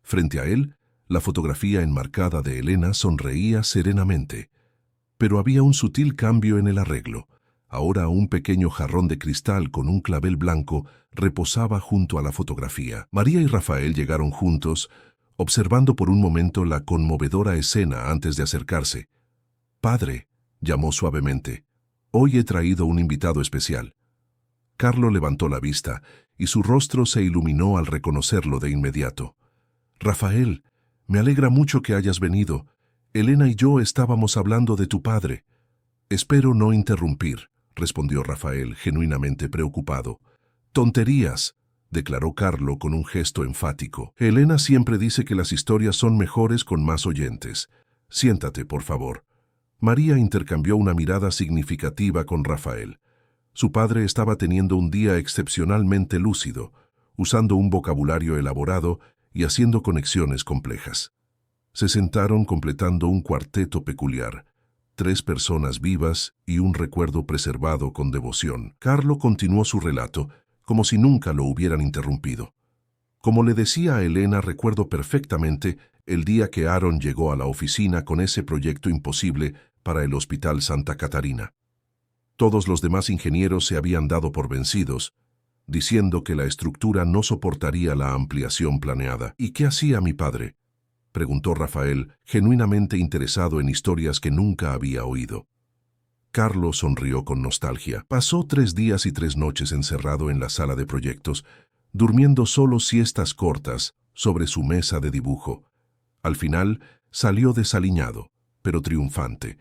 Frente a él, la fotografía enmarcada de Elena sonreía serenamente. Pero había un sutil cambio en el arreglo. Ahora un pequeño jarrón de cristal con un clavel blanco reposaba junto a la fotografía. María y Rafael llegaron juntos, observando por un momento la conmovedora escena antes de acercarse. «Padre», llamó suavemente, «hoy he traído un invitado especial». Carlo levantó la vista y su rostro se iluminó al reconocerlo de inmediato. «Rafael, me alegra mucho que hayas venido. Elena y yo estábamos hablando de tu padre». «Espero no interrumpir», respondió Rafael, genuinamente preocupado. «Tonterías», declaró Carlo con un gesto enfático. «Elena siempre dice que las historias son mejores con más oyentes. Siéntate, por favor». María intercambió una mirada significativa con Rafael. Su padre estaba teniendo un día excepcionalmente lúcido, usando un vocabulario elaborado y haciendo conexiones complejas. Se sentaron completando un cuarteto peculiar, 3 personas vivas y un recuerdo preservado con devoción. Carlo continuó su relato, como si nunca lo hubieran interrumpido. Como le decía a Elena, recuerdo perfectamente el día que Aaron llegó a la oficina con ese proyecto imposible para el Hospital Santa Catarina. Todos los demás ingenieros se habían dado por vencidos, diciendo que la estructura no soportaría la ampliación planeada. «¿Y qué hacía mi padre?», preguntó Rafael, genuinamente interesado en historias que nunca había oído. Carlo sonrió con nostalgia. Pasó 3 días y 3 noches encerrado en la sala de proyectos, durmiendo solo siestas cortas sobre su mesa de dibujo. Al final, salió desaliñado, pero triunfante.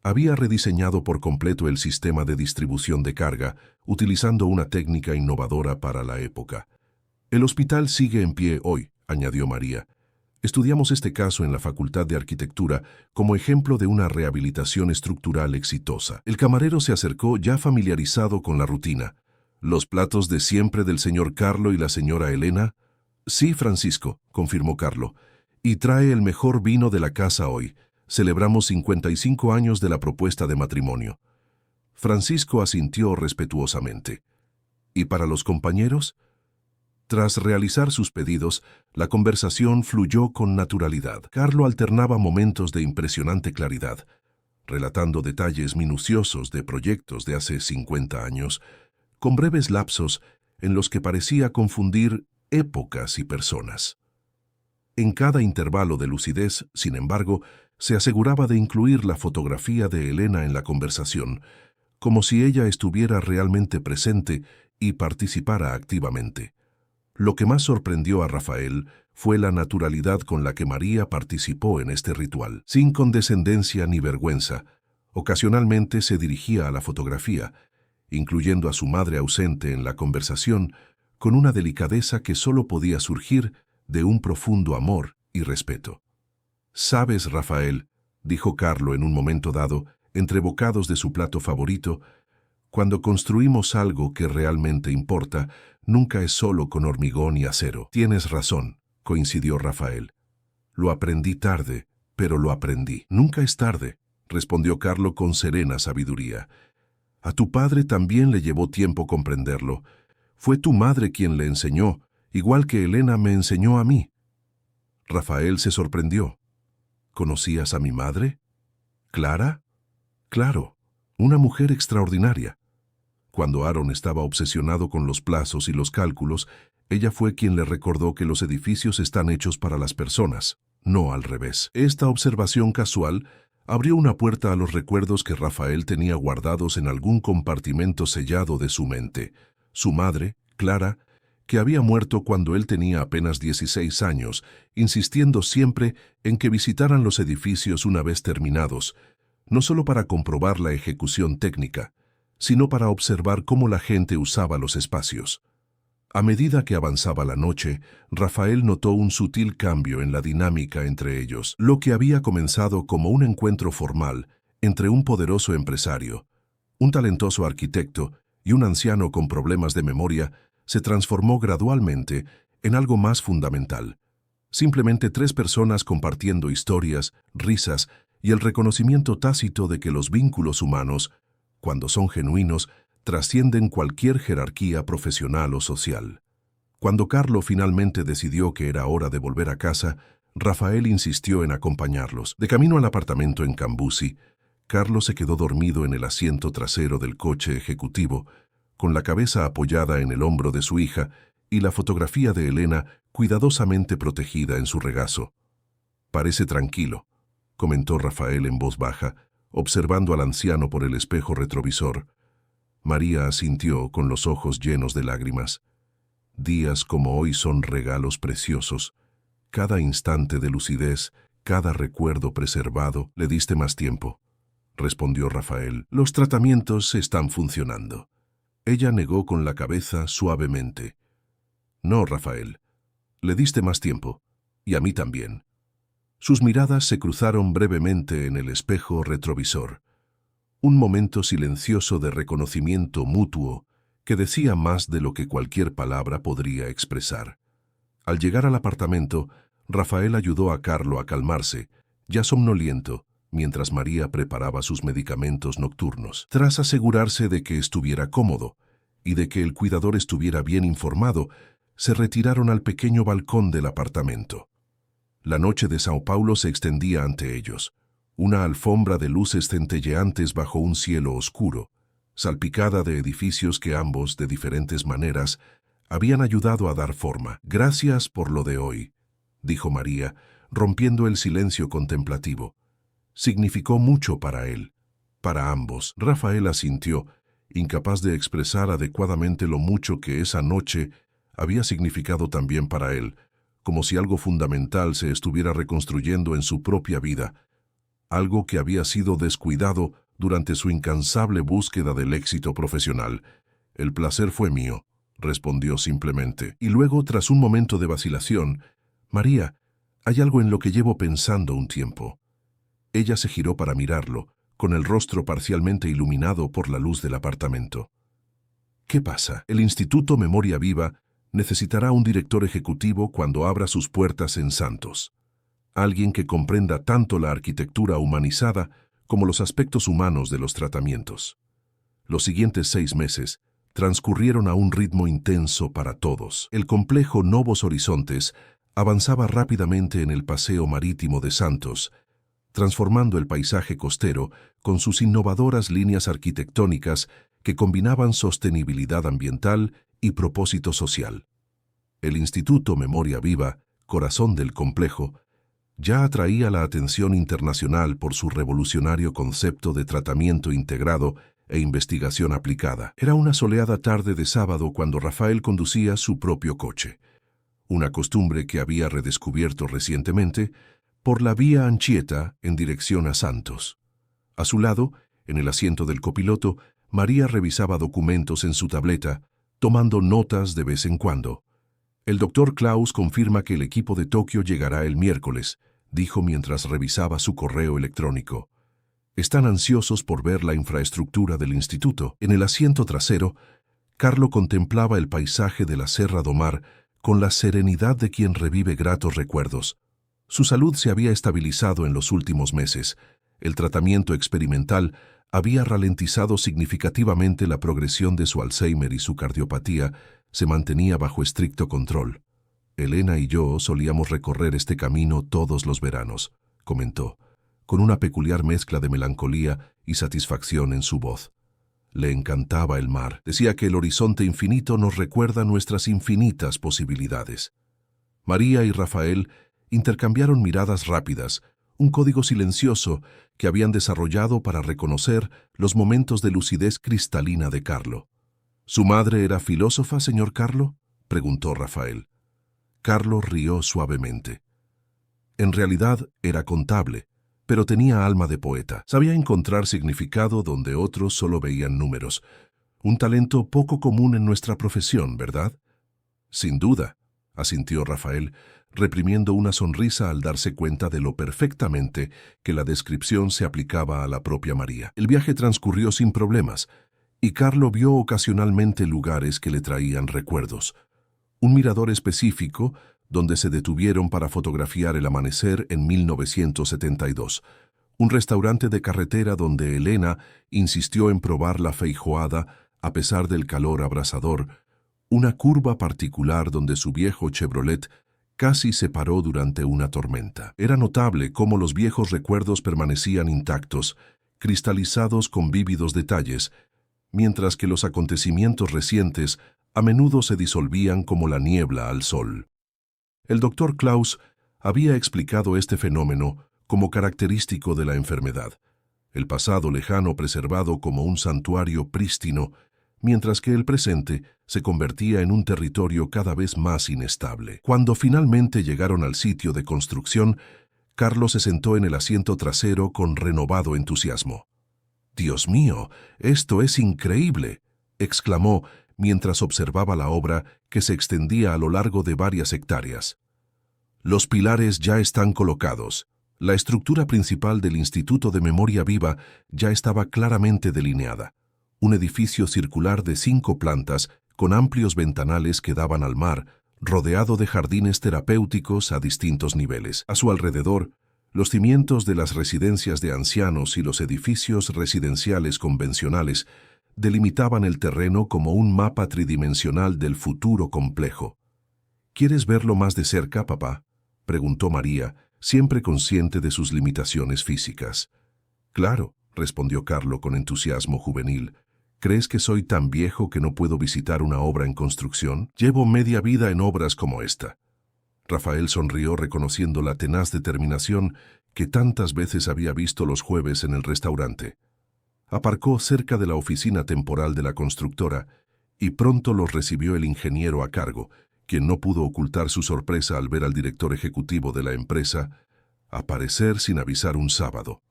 Había rediseñado por completo el sistema de distribución de carga, utilizando una técnica innovadora para la época. «El hospital sigue en pie hoy», añadió María. «Estudiamos este caso en la Facultad de Arquitectura como ejemplo de una rehabilitación estructural exitosa». El camarero se acercó ya familiarizado con la rutina. «¿Los platos de siempre del señor Carlo y la señora Elena?» «Sí, Francisco», confirmó Carlo. «Y trae el mejor vino de la casa hoy. Celebramos 55 años de la propuesta de matrimonio». Francisco asintió respetuosamente. «¿Y para los compañeros?». Tras realizar sus pedidos, la conversación fluyó con naturalidad. Carlo alternaba momentos de impresionante claridad. relatando detalles minuciosos de proyectos de hace 50 años, con breves lapsos en los que parecía confundir épocas y personas. En cada intervalo de lucidez, sin embargo, se aseguraba de incluir la fotografía de Elena en la conversación, como si ella estuviera realmente presente y participara activamente. Lo que más sorprendió a Rafael fue la naturalidad con la que María participó en este ritual. Sin condescendencia ni vergüenza, ocasionalmente se dirigía a la fotografía, incluyendo a su madre ausente en la conversación, con una delicadeza que solo podía surgir de un profundo amor y respeto. «Sabes, Rafael», dijo Carlo en un momento dado, entre bocados de su plato favorito, «cuando construimos algo que realmente importa, nunca es solo con hormigón y acero». «Tienes razón», coincidió Rafael. «Lo aprendí tarde, pero lo aprendí». «Nunca es tarde», respondió Carlo con serena sabiduría. «A tu padre también le llevó tiempo comprenderlo. Fue tu madre quien le enseñó, igual que Elena me enseñó a mí». Rafael se sorprendió. «¿Conocías a mi madre? ¿Clara?» «Claro, una mujer extraordinaria». Cuando Aaron estaba obsesionado con los plazos y los cálculos, ella fue quien le recordó que los edificios están hechos para las personas, no al revés. Esta observación casual abrió una puerta a los recuerdos que Rafael tenía guardados en algún compartimento sellado de su mente. Su madre, Clara, que había muerto cuando él tenía apenas 16 años, insistiendo siempre en que visitaran los edificios una vez terminados, no solo para comprobar la ejecución técnica, sino para observar cómo la gente usaba los espacios. A medida que avanzaba la noche, Rafael notó un sutil cambio en la dinámica entre ellos. Lo que había comenzado como un encuentro formal entre un poderoso empresario, un talentoso arquitecto y un anciano con problemas de memoria, se transformó gradualmente en algo más fundamental. Simplemente tres personas compartiendo historias, risas y el reconocimiento tácito de que los vínculos humanos, cuando son genuinos, trascienden cualquier jerarquía profesional o social. Cuando Carlo finalmente decidió que era hora de volver a casa, Rafael insistió en acompañarlos. De camino al apartamento en Cambusi, Carlo se quedó dormido en el asiento trasero del coche ejecutivo, con la cabeza apoyada en el hombro de su hija y la fotografía de Elena cuidadosamente protegida en su regazo. «Parece tranquilo», comentó Rafael en voz baja, observando al anciano por el espejo retrovisor. María asintió con los ojos llenos de lágrimas. «Días como hoy son regalos preciosos. Cada instante de lucidez, cada recuerdo preservado». «Le diste más tiempo», respondió Rafael. «Los tratamientos están funcionando». Ella negó con la cabeza suavemente. «No, Rafael, le diste más tiempo, y a mí también». Sus miradas se cruzaron brevemente en el espejo retrovisor. Un momento silencioso de reconocimiento mutuo que decía más de lo que cualquier palabra podría expresar. Al llegar al apartamento, Rafael ayudó a Carlo a calmarse, ya somnoliento, mientras María preparaba sus medicamentos nocturnos. Tras asegurarse de que estuviera cómodo y de que el cuidador estuviera bien informado, se retiraron al pequeño balcón del apartamento. La noche de Sao Paulo se extendía ante ellos, una alfombra de luces centelleantes bajo un cielo oscuro, salpicada de edificios que ambos, de diferentes maneras, habían ayudado a dar forma. «Gracias por lo de hoy», dijo María, rompiendo el silencio contemplativo. Significó mucho para él, para ambos. Rafael asintió, incapaz de expresar adecuadamente lo mucho que esa noche había significado también para él, como si algo fundamental se estuviera reconstruyendo en su propia vida, algo que había sido descuidado durante su incansable búsqueda del éxito profesional. «El placer fue mío», respondió simplemente. Y luego, tras un momento de vacilación, «María, hay algo en lo que llevo pensando un tiempo». Ella se giró para mirarlo, con el rostro parcialmente iluminado por la luz del apartamento. «¿Qué pasa? El Instituto Memoria Viva necesitará un director ejecutivo cuando abra sus puertas en Santos. Alguien que comprenda tanto la arquitectura humanizada como los aspectos humanos de los tratamientos». Los siguientes 6 meses transcurrieron a un ritmo intenso para todos. El complejo Novos Horizontes avanzaba rápidamente en el paseo marítimo de Santos, transformando el paisaje costero con sus innovadoras líneas arquitectónicas que combinaban sostenibilidad ambiental y propósito social. El Instituto Memoria Viva, corazón del complejo, ya atraía la atención internacional por su revolucionario concepto de tratamiento integrado e investigación aplicada. Era una soleada tarde de sábado cuando Rafael conducía su propio coche, una costumbre que había redescubierto recientemente, por la vía Anchieta en dirección a Santos. A su lado, en el asiento del copiloto, María revisaba documentos en su tableta, tomando notas de vez en cuando. El doctor Klaus confirma que el equipo de Tokio llegará el miércoles, dijo mientras revisaba su correo electrónico. Están ansiosos por ver la infraestructura del instituto. En el asiento trasero, Carlo contemplaba el paisaje de la Serra do Mar con la serenidad de quien revive gratos recuerdos. Su salud se había estabilizado en los últimos meses. El tratamiento experimental había ralentizado significativamente la progresión de su Alzheimer y su cardiopatía se mantenía bajo estricto control. Elena y yo solíamos recorrer este camino todos los veranos, comentó, con una peculiar mezcla de melancolía y satisfacción en su voz. Le encantaba el mar. Decía que el horizonte infinito nos recuerda nuestras infinitas posibilidades. María y Rafael intercambiaron miradas rápidas, un código silencioso que habían desarrollado para reconocer los momentos de lucidez cristalina de Carlo. ¿Su madre era filósofa, señor Carlo?, preguntó Rafael. Carlo rió suavemente. En realidad era contable, pero tenía alma de poeta. Sabía encontrar significado donde otros solo veían números. Un talento poco común en nuestra profesión, ¿verdad? Sin duda, asintió Rafael, reprimiendo una sonrisa al darse cuenta de lo perfectamente que la descripción se aplicaba a la propia María. El viaje transcurrió sin problemas, y Carlo vio ocasionalmente lugares que le traían recuerdos. Un mirador específico donde se detuvieron para fotografiar el amanecer en 1972. Un restaurante de carretera donde Elena insistió en probar la feijoada a pesar del calor abrasador. Una curva particular donde su viejo Chevrolet casi se paró durante una tormenta. Era notable cómo los viejos recuerdos permanecían intactos, cristalizados con vívidos detalles, mientras que los acontecimientos recientes a menudo se disolvían como la niebla al sol. El doctor Klaus había explicado este fenómeno como característico de la enfermedad, el pasado lejano preservado como un santuario prístino, mientras que el presente se convertía en un territorio cada vez más inestable. Cuando finalmente llegaron al sitio de construcción, Carlos se sentó en el asiento trasero con renovado entusiasmo. «Dios mío, esto es increíble», exclamó mientras observaba la obra que se extendía a lo largo de varias hectáreas. Los pilares ya están colocados. La estructura principal del Instituto de Memoria Viva ya estaba claramente delineada. Un edificio circular de 5 plantas con amplios ventanales que daban al mar, rodeado de jardines terapéuticos a distintos niveles. A su alrededor, los cimientos de las residencias de ancianos y los edificios residenciales convencionales delimitaban el terreno como un mapa tridimensional del futuro complejo. ¿Quieres verlo más de cerca, papá?, preguntó María, siempre consciente de sus limitaciones físicas. Claro, respondió Carlo con entusiasmo juvenil. ¿Crees que soy tan viejo que no puedo visitar una obra en construcción? Llevo media vida en obras como esta. Rafael sonrió reconociendo la tenaz determinación que tantas veces había visto los jueves en el restaurante. Aparcó cerca de la oficina temporal de la constructora y pronto los recibió el ingeniero a cargo, quien no pudo ocultar su sorpresa al ver al director ejecutivo de la empresa aparecer sin avisar un sábado.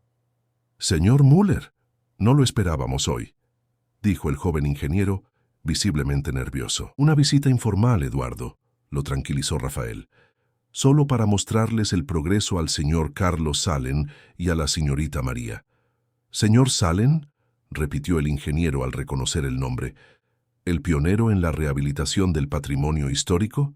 «Señor Müller, no lo esperábamos hoy», dijo el joven ingeniero, visiblemente nervioso. «Una visita informal, Eduardo», lo tranquilizó Rafael. «Solo para mostrarles el progreso al señor Carlos Salem y a la señorita María». «¿Señor Salem?», repitió el ingeniero al reconocer el nombre. «¿El pionero en la rehabilitación del patrimonio histórico?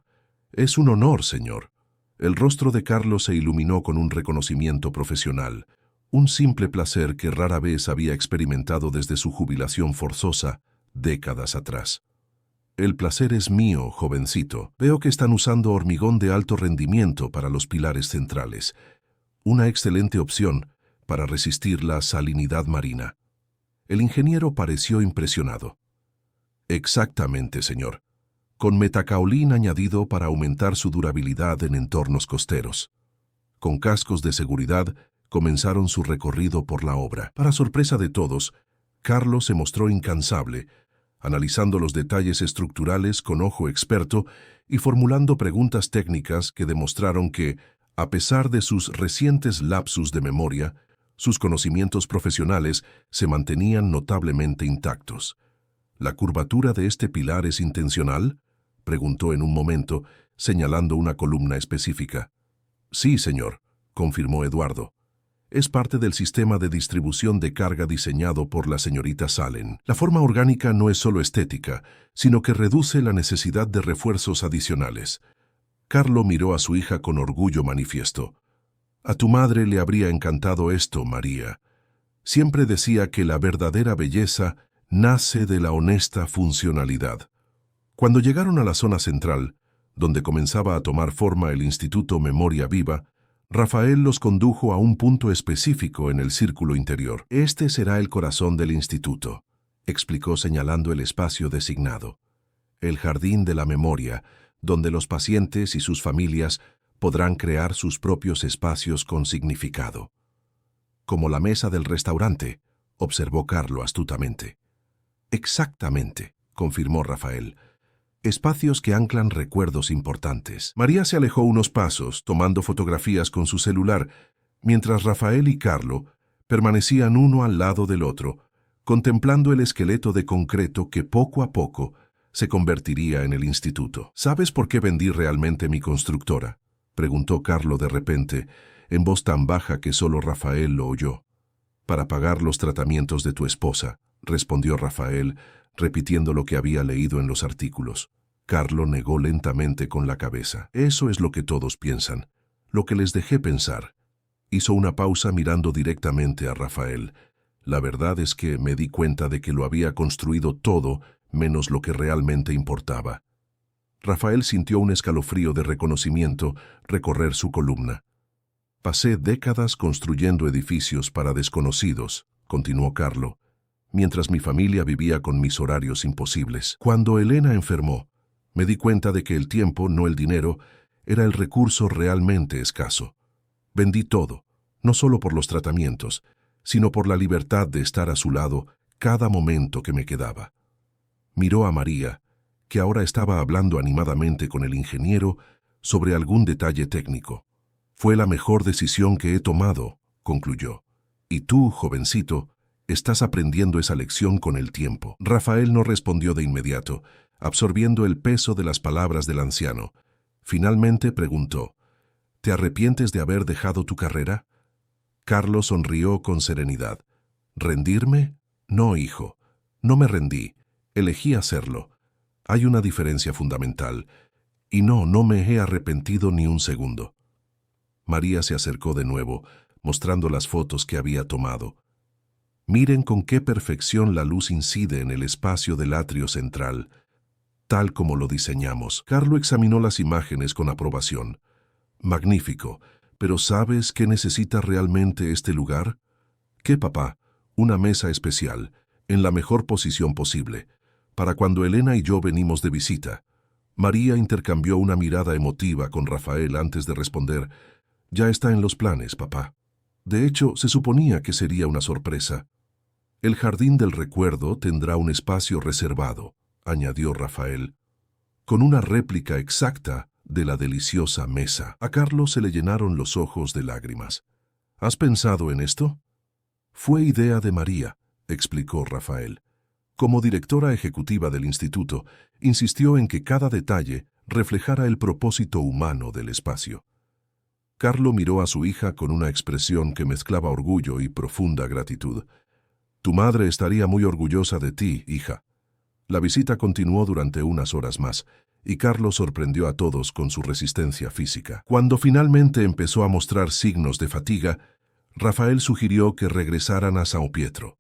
Es un honor, señor». El rostro de Carlos se iluminó con un reconocimiento profesional, un simple placer que rara vez había experimentado desde su jubilación forzosa, décadas atrás. «El placer es mío, jovencito. Veo que están usando hormigón de alto rendimiento para los pilares centrales. Una excelente opción para resistir la salinidad marina. El ingeniero pareció impresionado. Exactamente, señor. Con metacaolín añadido para aumentar su durabilidad en entornos costeros. Con cascos de seguridad, comenzaron su recorrido por la obra. Para sorpresa de todos, Carlos se mostró incansable, analizando los detalles estructurales con ojo experto y formulando preguntas técnicas que demostraron que, a pesar de sus recientes lapsus de memoria, sus conocimientos profesionales se mantenían notablemente intactos. ¿La curvatura de este pilar es intencional?, preguntó en un momento, señalando una columna específica. Sí, señor, confirmó Eduardo. Es parte del sistema de distribución de carga diseñado por la señorita Salem. La forma orgánica no es solo estética, sino que reduce la necesidad de refuerzos adicionales. Carlo miró a su hija con orgullo manifiesto. A tu madre le habría encantado esto, María. Siempre decía que la verdadera belleza nace de la honesta funcionalidad. Cuando llegaron a la zona central, donde comenzaba a tomar forma el Instituto Memoria Viva, Rafael los condujo a un punto específico en el círculo interior. Este será el corazón del instituto, explicó señalando el espacio designado. El jardín de la memoria, donde los pacientes y sus familias podrán crear sus propios espacios con significado. Como la mesa del restaurante, observó Carlo astutamente. Exactamente, confirmó Rafael. Espacios que anclan recuerdos importantes. María se alejó unos pasos, tomando fotografías con su celular, mientras Rafael y Carlo permanecían uno al lado del otro, contemplando el esqueleto de concreto que poco a poco se convertiría en el instituto. ¿Sabes por qué vendí realmente mi constructora?, preguntó Carlo de repente, en voz tan baja que solo Rafael lo oyó. Para pagar los tratamientos de tu esposa, respondió Rafael, repitiendo lo que había leído en los artículos. Carlo negó lentamente con la cabeza. Eso es lo que todos piensan, lo que les dejé pensar. Hizo una pausa mirando directamente a Rafael. La verdad es que me di cuenta de que lo había construido todo menos lo que realmente importaba. Rafael sintió un escalofrío de reconocimiento recorrer su columna. Pasé décadas construyendo edificios para desconocidos, continuó Carlo, mientras mi familia vivía con mis horarios imposibles. Cuando Elena enfermó, me di cuenta de que el tiempo, no el dinero, era el recurso realmente escaso. Vendí todo, no solo por los tratamientos, sino por la libertad de estar a su lado cada momento que me quedaba. Miró a María, que ahora estaba hablando animadamente con el ingeniero sobre algún detalle técnico. Fue la mejor decisión que he tomado, concluyó. Y tú, jovencito, estás aprendiendo esa lección con el tiempo. Rafael no respondió de inmediato, absorbiendo el peso de las palabras del anciano. Finalmente preguntó, ¿te arrepientes de haber dejado tu carrera? Carlos sonrió con serenidad. ¿Rendirme? No, hijo. No me rendí. Elegí hacerlo. Hay una diferencia fundamental. Y no me he arrepentido ni un segundo. María se acercó de nuevo, mostrando las fotos que había tomado. Miren con qué perfección la luz incide en el espacio del atrio central, tal como lo diseñamos. Carlo examinó las imágenes con aprobación. Magnífico, pero ¿sabes qué necesita realmente este lugar? ¿Qué, papá? Una mesa especial, en la mejor posición posible, para cuando Elena y yo venimos de visita. María intercambió una mirada emotiva con Rafael antes de responder. Ya está en los planes, papá. De hecho, se suponía que sería una sorpresa. El jardín del recuerdo tendrá un espacio reservado, añadió Rafael, con una réplica exacta de la deliciosa mesa. A Carlos se le llenaron los ojos de lágrimas. ¿Has pensado en esto? Fue idea de María, explicó Rafael. Como directora ejecutiva del instituto, insistió en que cada detalle reflejara el propósito humano del espacio. Carlo miró a su hija con una expresión que mezclaba orgullo y profunda gratitud. Tu madre estaría muy orgullosa de ti, hija. La visita continuó durante unas horas más, y Carlos sorprendió a todos con su resistencia física. Cuando finalmente empezó a mostrar signos de fatiga, Rafael sugirió que regresaran a São Pietro.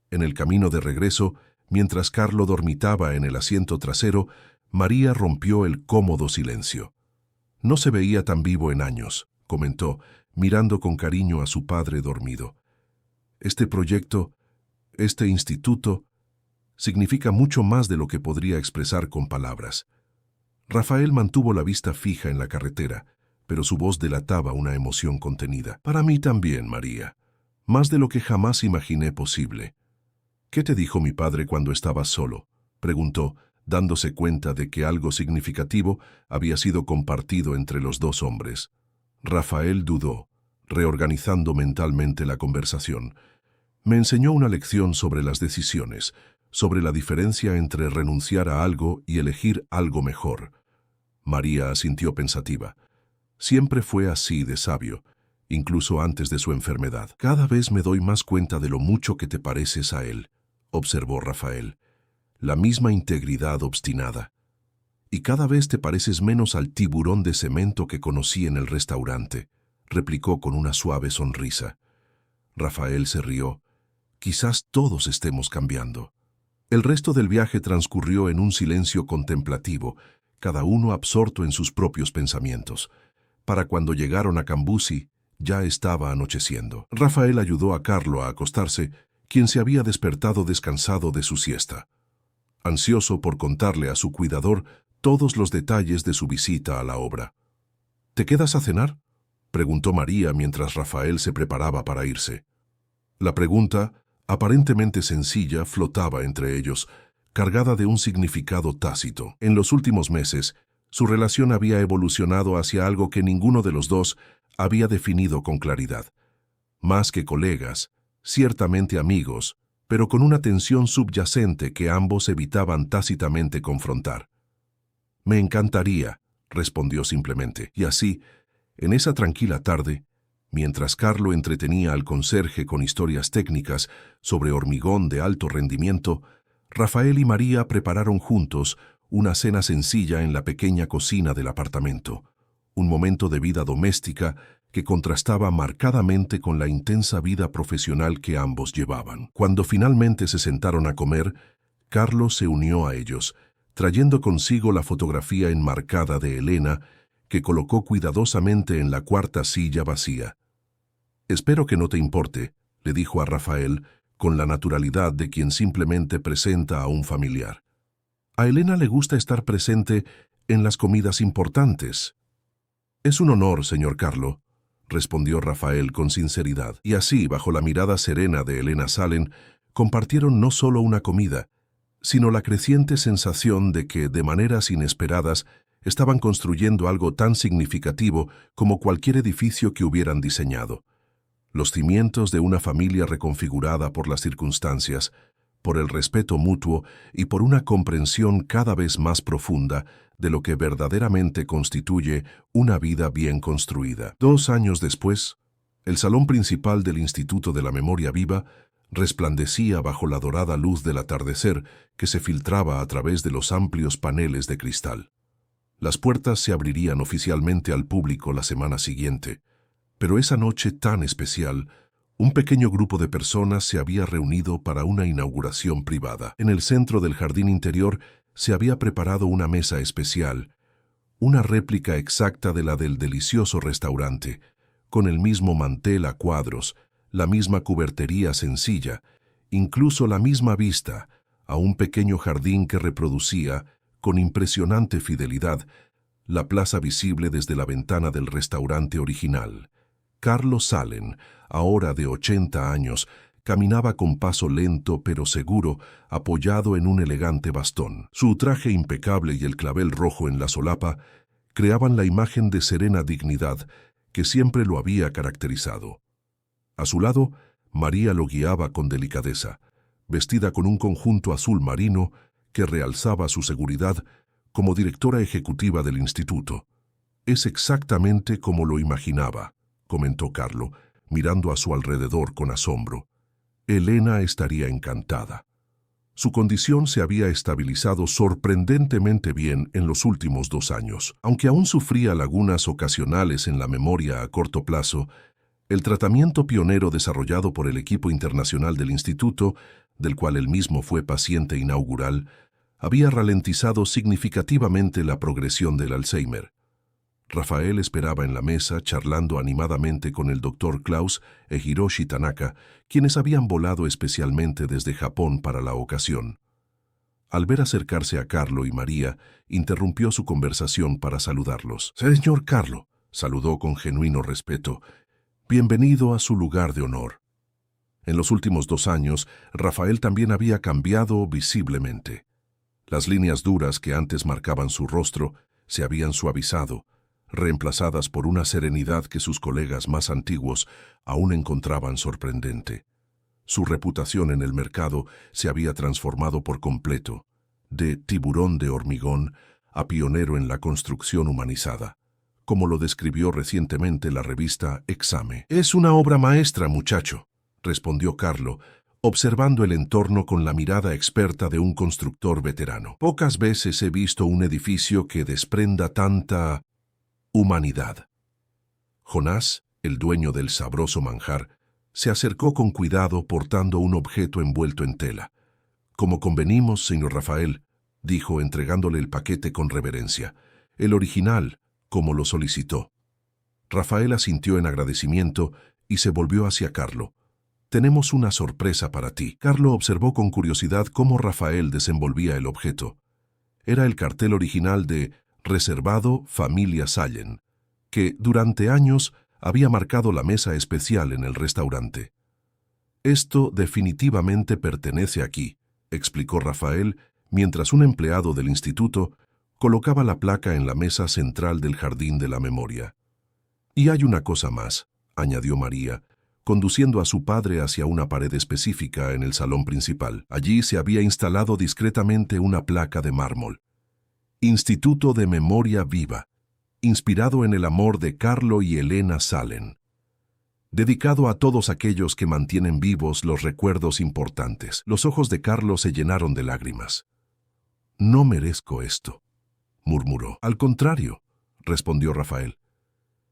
En el camino de regreso, mientras Carlo dormitaba en el asiento trasero, María rompió el cómodo silencio. No se veía tan vivo en años, comentó, mirando con cariño a su padre dormido. Este proyecto, este instituto, significa mucho más de lo que podría expresar con palabras. Rafael mantuvo la vista fija en la carretera, pero su voz delataba una emoción contenida. Para mí también, María. Más de lo que jamás imaginé posible. ¿Qué te dijo mi padre cuando estabas solo?, preguntó, dándose cuenta de que algo significativo había sido compartido entre los dos hombres. Rafael dudó, reorganizando mentalmente la conversación. Me enseñó una lección sobre las decisiones, sobre la diferencia entre renunciar a algo y elegir algo mejor. María asintió pensativa. Siempre fue así de sabio, incluso antes de su enfermedad. Cada vez me doy más cuenta de lo mucho que te pareces a él, observó Rafael. La misma integridad obstinada. Y cada vez te pareces menos al tiburón de cemento que conocí en el restaurante, replicó con una suave sonrisa. Rafael se rió. Quizás todos estemos cambiando. El resto del viaje transcurrió en un silencio contemplativo, cada uno absorto en sus propios pensamientos. Para cuando llegaron a Cambusi, ya estaba anocheciendo. Rafael ayudó a Carlo a acostarse, quien se había despertado descansado de su siesta, ansioso por contarle a su cuidador todos los detalles de su visita a la obra. ¿Te quedas a cenar?, preguntó María mientras Rafael se preparaba para irse. La pregunta, aparentemente sencilla, flotaba entre ellos, cargada de un significado tácito. En los últimos meses, su relación había evolucionado hacia algo que ninguno de los dos había definido con claridad. Más que colegas, ciertamente amigos, pero con una tensión subyacente que ambos evitaban tácitamente confrontar. Me encantaría, respondió simplemente, y así, en esa tranquila tarde, mientras Carlo entretenía al conserje con historias técnicas sobre hormigón de alto rendimiento, Rafael y María prepararon juntos una cena sencilla en la pequeña cocina del apartamento, un momento de vida doméstica que contrastaba marcadamente con la intensa vida profesional que ambos llevaban. Cuando finalmente se sentaron a comer, Carlos se unió a ellos, trayendo consigo la fotografía enmarcada de Elena, que colocó cuidadosamente en la cuarta silla vacía. «Espero que no te importe», le dijo a Rafael, con la naturalidad de quien simplemente presenta a un familiar. «A Elena le gusta estar presente en las comidas importantes». «Es un honor, señor Carlo», respondió Rafael con sinceridad, y así, bajo la mirada serena de Elena Salen, compartieron no solo una comida, sino la creciente sensación de que, de maneras inesperadas, estaban construyendo algo tan significativo como cualquier edificio que hubieran diseñado. Los cimientos de una familia reconfigurada por las circunstancias, por el respeto mutuo y por una comprensión cada vez más profunda de lo que verdaderamente constituye una vida bien construida. 2 años después, el salón principal del Instituto de la Memoria Viva resplandecía bajo la dorada luz del atardecer que se filtraba a través de los amplios paneles de cristal. Las puertas se abrirían oficialmente al público la semana siguiente, pero esa noche tan especial, un pequeño grupo de personas se había reunido para una inauguración privada. En el centro del jardín interior se había preparado una mesa especial, una réplica exacta de la del delicioso restaurante, con el mismo mantel a cuadros, la misma cubertería sencilla, incluso la misma vista a un pequeño jardín que reproducía, con impresionante fidelidad, la plaza visible desde la ventana del restaurante original. Carlos Salen, ahora de 80 años, caminaba con paso lento pero seguro, apoyado en un elegante bastón. Su traje impecable y el clavel rojo en la solapa creaban la imagen de serena dignidad que siempre lo había caracterizado. A su lado, María lo guiaba con delicadeza, vestida con un conjunto azul marino que realzaba su seguridad como directora ejecutiva del instituto. «Es exactamente como lo imaginaba», comentó Carlo, mirando a su alrededor con asombro. Elena estaría encantada. Su condición se había estabilizado sorprendentemente bien en los últimos 2 años. Aunque aún sufría lagunas ocasionales en la memoria a corto plazo, el tratamiento pionero desarrollado por el equipo internacional del instituto, del cual él mismo fue paciente inaugural, había ralentizado significativamente la progresión del Alzheimer. Rafael esperaba en la mesa charlando animadamente con el Dr. Klaus e Hiroshi Tanaka, quienes habían volado especialmente desde Japón para la ocasión. Al ver acercarse a Carlo y María, interrumpió su conversación para saludarlos. «Señor Carlo», saludó con genuino respeto, «bienvenido a su lugar de honor». En los últimos 2 años, Rafael también había cambiado visiblemente. Las líneas duras que antes marcaban su rostro se habían suavizado, reemplazadas por una serenidad que sus colegas más antiguos aún encontraban sorprendente. Su reputación en el mercado se había transformado por completo, de tiburón de hormigón a pionero en la construcción humanizada, como lo describió recientemente la revista Exame. «Es una obra maestra, muchacho», respondió Carlo, observando el entorno con la mirada experta de un constructor veterano. «Pocas veces he visto un edificio que desprenda tanta humanidad». Jonás, el dueño del sabroso manjar, se acercó con cuidado portando un objeto envuelto en tela. «Como convenimos, señor Rafael», dijo entregándole el paquete con reverencia. «El original, como lo solicitó». Rafael asintió en agradecimiento y se volvió hacia Carlo. «Tenemos una sorpresa para ti». Carlo observó con curiosidad cómo Rafael desenvolvía el objeto. Era el cartel original de «Reservado Familia Sallen», que durante años había marcado la mesa especial en el restaurante. «Esto definitivamente pertenece aquí», explicó Rafael, mientras un empleado del instituto colocaba la placa en la mesa central del Jardín de la Memoria. «Y hay una cosa más», añadió María, conduciendo a su padre hacia una pared específica en el salón principal. Allí se había instalado discretamente una placa de mármol. «Instituto de Memoria Viva», inspirado en el amor de Carlo y Elena Sallen. Dedicado a todos aquellos que mantienen vivos los recuerdos importantes. Los ojos de Carlo se llenaron de lágrimas. «No merezco esto», murmuró. «Al contrario», respondió Rafael.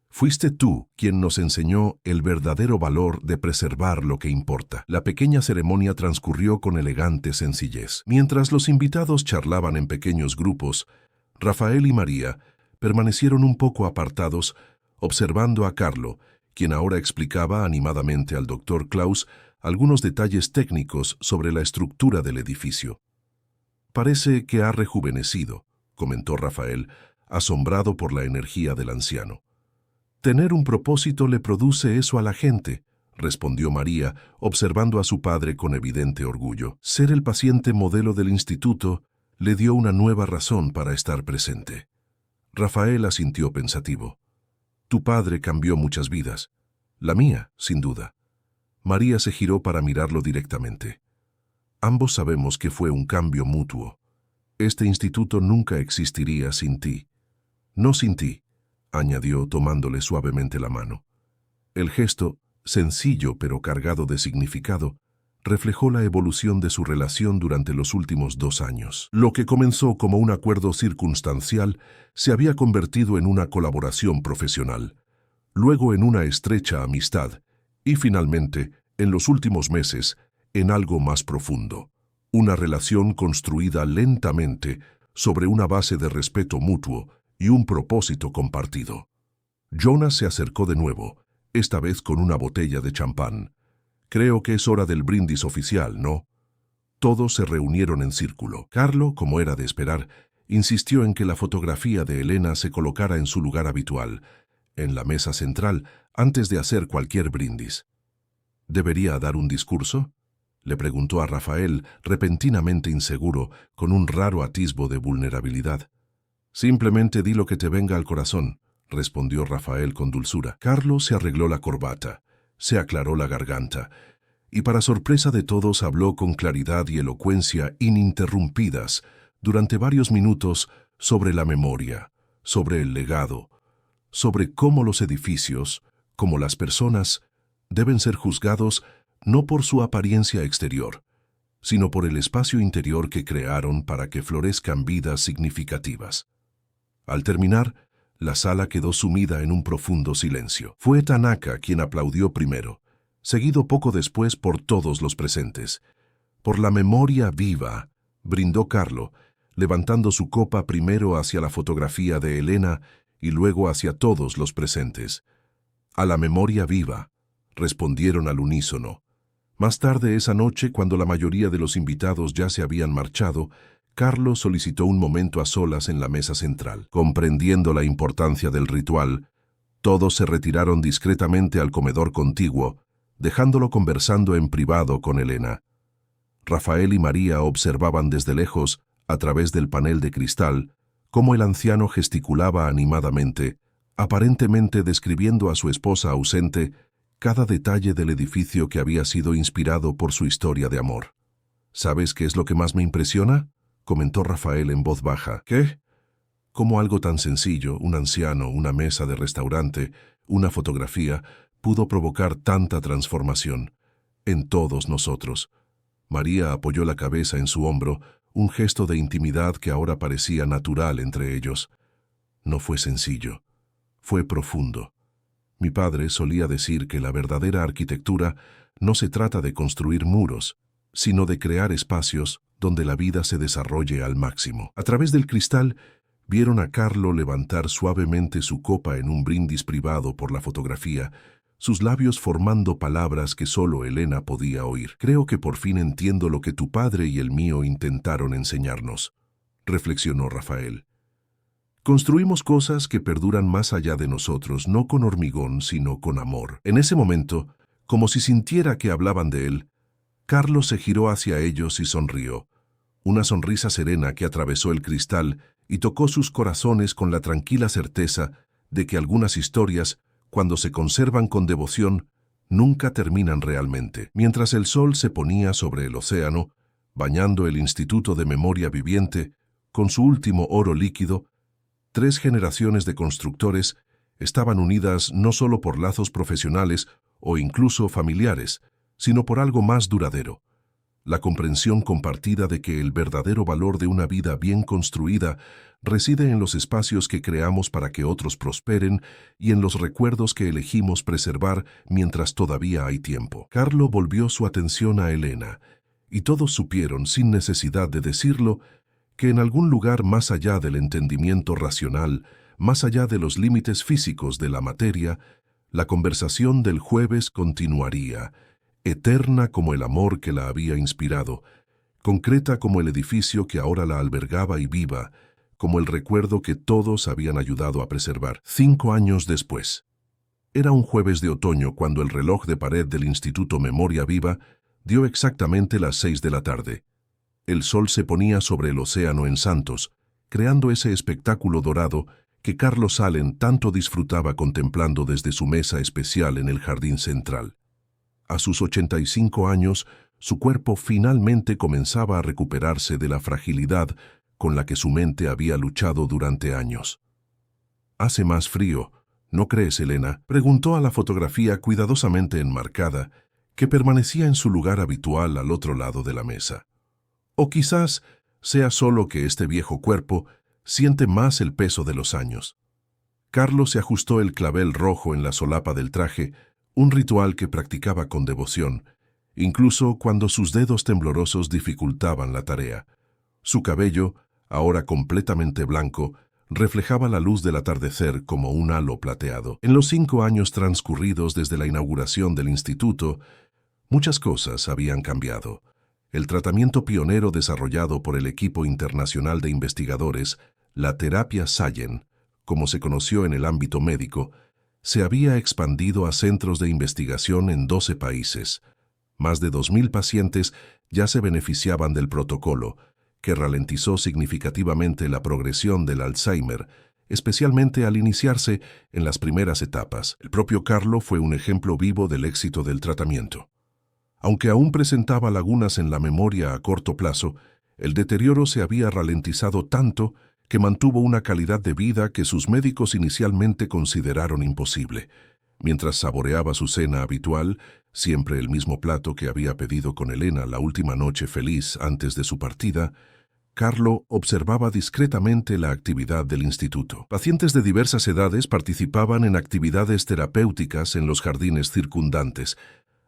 «Fuiste tú quien nos enseñó el verdadero valor de preservar lo que importa». La pequeña ceremonia transcurrió con elegante sencillez. Mientras los invitados charlaban en pequeños grupos, Rafael y María permanecieron un poco apartados, observando a Carlo, quien ahora explicaba animadamente al Dr. Klaus algunos detalles técnicos sobre la estructura del edificio. «Parece que ha rejuvenecido», comentó Rafael, asombrado por la energía del anciano. «Tener un propósito le produce eso a la gente», respondió María, observando a su padre con evidente orgullo. «Ser el paciente modelo del instituto le dio una nueva razón para estar presente». Rafael asintió pensativo. «Tu padre cambió muchas vidas. La mía, sin duda». María se giró para mirarlo directamente. «Ambos sabemos que fue un cambio mutuo. Este instituto nunca existiría sin ti». «No sin ti», añadió tomándole suavemente la mano. El gesto, sencillo pero cargado de significado, reflejó la evolución de su relación durante los últimos 2 años. Lo que comenzó como un acuerdo circunstancial se había convertido en una colaboración profesional, luego en una estrecha amistad y finalmente, en los últimos meses, en algo más profundo. Una relación construida lentamente sobre una base de respeto mutuo y un propósito compartido. Jonas se acercó de nuevo, esta vez con una botella de champán. «Creo que es hora del brindis oficial, ¿no?» Todos se reunieron en círculo. Carlo, como era de esperar, insistió en que la fotografía de Elena se colocara en su lugar habitual, en la mesa central, antes de hacer cualquier brindis. «¿Debería dar un discurso?», le preguntó a Rafael, repentinamente inseguro, con un raro atisbo de vulnerabilidad. «Simplemente di lo que te venga al corazón», respondió Rafael con dulzura. Carlo se arregló la corbata, se aclaró la garganta, y para sorpresa de todos habló con claridad y elocuencia ininterrumpidas durante varios minutos sobre la memoria, sobre el legado, sobre cómo los edificios, como las personas, deben ser juzgados no por su apariencia exterior, sino por el espacio interior que crearon para que florezcan vidas significativas. Al terminar, la sala quedó sumida en un profundo silencio. Fue Tanaka quien aplaudió primero, seguido poco después por todos los presentes. «Por la memoria viva», brindó Carlo, levantando su copa primero hacia la fotografía de Elena y luego hacia todos los presentes. «A la memoria viva», respondieron al unísono. Más tarde esa noche, cuando la mayoría de los invitados ya se habían marchado, Carlo solicitó un momento a solas en la mesa central. Comprendiendo la importancia del ritual, todos se retiraron discretamente al comedor contiguo, dejándolo conversando en privado con Elena. Rafael y María observaban desde lejos, a través del panel de cristal, cómo el anciano gesticulaba animadamente, aparentemente describiendo a su esposa ausente cada detalle del edificio que había sido inspirado por su historia de amor. «¿Sabes qué es lo que más me impresiona?», comentó Rafael en voz baja. «¿Qué?». «Cómo algo tan sencillo, un anciano, una mesa de restaurante, una fotografía, pudo provocar tanta transformación en todos nosotros». María apoyó la cabeza en su hombro, un gesto de intimidad que ahora parecía natural entre ellos. «No fue sencillo, fue profundo. Mi padre solía decir que la verdadera arquitectura no se trata de construir muros, sino de crear espacios donde la vida se desarrolle al máximo». A través del cristal, vieron a Carlo levantar suavemente su copa en un brindis privado por la fotografía, sus labios formando palabras que solo Elena podía oír. «Creo que por fin entiendo lo que tu padre y el mío intentaron enseñarnos», reflexionó Rafael. «Construimos cosas que perduran más allá de nosotros, no con hormigón, sino con amor». En ese momento, como si sintiera que hablaban de él, Carlo se giró hacia ellos y sonrió. Una sonrisa serena que atravesó el cristal y tocó sus corazones con la tranquila certeza de que algunas historias, cuando se conservan con devoción, nunca terminan realmente. Mientras el sol se ponía sobre el océano, bañando el Instituto de Memoria Viviente, con su último oro líquido, 3 generaciones de constructores estaban unidas no solo por lazos profesionales o incluso familiares, sino por algo más duradero: la comprensión compartida de que el verdadero valor de una vida bien construida reside en los espacios que creamos para que otros prosperen y en los recuerdos que elegimos preservar mientras todavía hay tiempo. Carlo volvió su atención a Elena, y todos supieron, sin necesidad de decirlo, que en algún lugar más allá del entendimiento racional, más allá de los límites físicos de la materia, la conversación del jueves continuaría, eterna como el amor que la había inspirado, concreta como el edificio que ahora la albergaba y viva, como el recuerdo que todos habían ayudado a preservar. 5 años después. Era un jueves de otoño cuando el reloj de pared del Instituto Memoria Viva dio exactamente las 6 de la tarde. El sol se ponía sobre el océano en Santos, creando ese espectáculo dorado que Carlos Allen tanto disfrutaba contemplando desde su mesa especial en el jardín central. A sus 85 años, su cuerpo finalmente comenzaba a recuperarse de la fragilidad con la que su mente había luchado durante años. «Hace más frío, ¿no crees, Elena?», preguntó a la fotografía cuidadosamente enmarcada, que permanecía en su lugar habitual al otro lado de la mesa. «O quizás sea solo que este viejo cuerpo siente más el peso de los años». Carlos se ajustó el clavel rojo en la solapa del traje, un ritual que practicaba con devoción, incluso cuando sus dedos temblorosos dificultaban la tarea. Su cabello, ahora completamente blanco, reflejaba la luz del atardecer como un halo plateado. En los 5 años transcurridos desde la inauguración del instituto, muchas cosas habían cambiado. El tratamiento pionero desarrollado por el equipo internacional de investigadores, la terapia Sallen, como se conoció en el ámbito médico, se había expandido a centros de investigación en 12 países. Más de 2.000 pacientes ya se beneficiaban del protocolo, que ralentizó significativamente la progresión del Alzheimer, especialmente al iniciarse en las primeras etapas. El propio Carlo fue un ejemplo vivo del éxito del tratamiento. Aunque aún presentaba lagunas en la memoria a corto plazo, el deterioro se había ralentizado tanto que mantuvo una calidad de vida que sus médicos inicialmente consideraron imposible. Mientras saboreaba su cena habitual, siempre el mismo plato que había pedido con Elena la última noche feliz antes de su partida, Carlo observaba discretamente la actividad del instituto. Pacientes de diversas edades participaban en actividades terapéuticas en los jardines circundantes,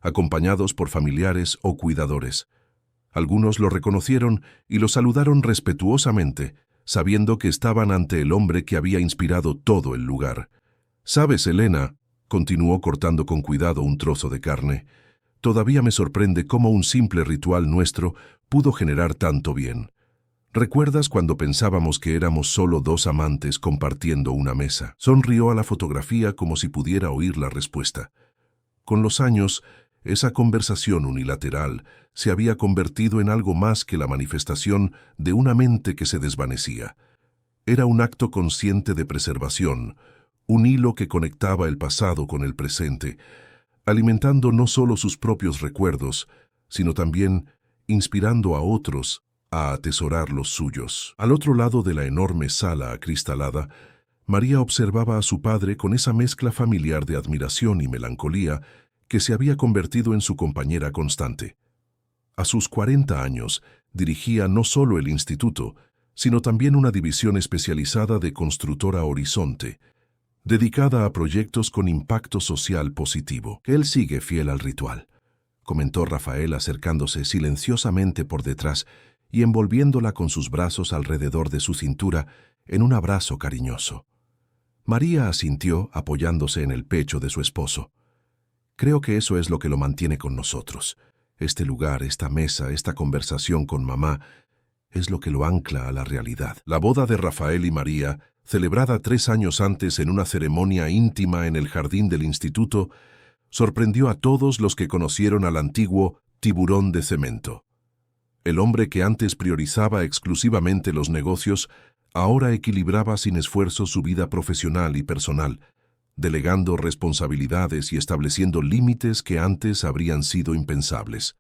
acompañados por familiares o cuidadores. Algunos lo reconocieron y lo saludaron respetuosamente, sabiendo que estaban ante el hombre que había inspirado todo el lugar. «¿Sabes, Elena?», continuó cortando con cuidado un trozo de carne, «todavía me sorprende cómo un simple ritual nuestro pudo generar tanto bien. ¿Recuerdas cuando pensábamos que éramos solo dos amantes compartiendo una mesa?». Sonrió a la fotografía como si pudiera oír la respuesta. Con los años, esa conversación unilateral se había convertido en algo más que la manifestación de una mente que se desvanecía. Era un acto consciente de preservación, un hilo que conectaba el pasado con el presente, alimentando no solo sus propios recuerdos, sino también inspirando a otros a atesorar los suyos. Al otro lado de la enorme sala acristalada, María observaba a su padre con esa mezcla familiar de admiración y melancolía que se había convertido en su compañera constante. A sus 40 años, dirigía no solo el instituto, sino también una división especializada de Constructora Horizonte, dedicada a proyectos con impacto social positivo. «Él sigue fiel al ritual», comentó Rafael acercándose silenciosamente por detrás y envolviéndola con sus brazos alrededor de su cintura en un abrazo cariñoso. María asintió apoyándose en el pecho de su esposo. «Creo que eso es lo que lo mantiene con nosotros. Este lugar, esta mesa, esta conversación con mamá, es lo que lo ancla a la realidad». La boda de Rafael y María, celebrada 3 años antes en una ceremonia íntima en el jardín del instituto, sorprendió a todos los que conocieron al antiguo tiburón de cemento. El hombre que antes priorizaba exclusivamente los negocios, ahora equilibraba sin esfuerzo su vida profesional y personal, delegando responsabilidades y estableciendo límites que antes habrían sido impensables.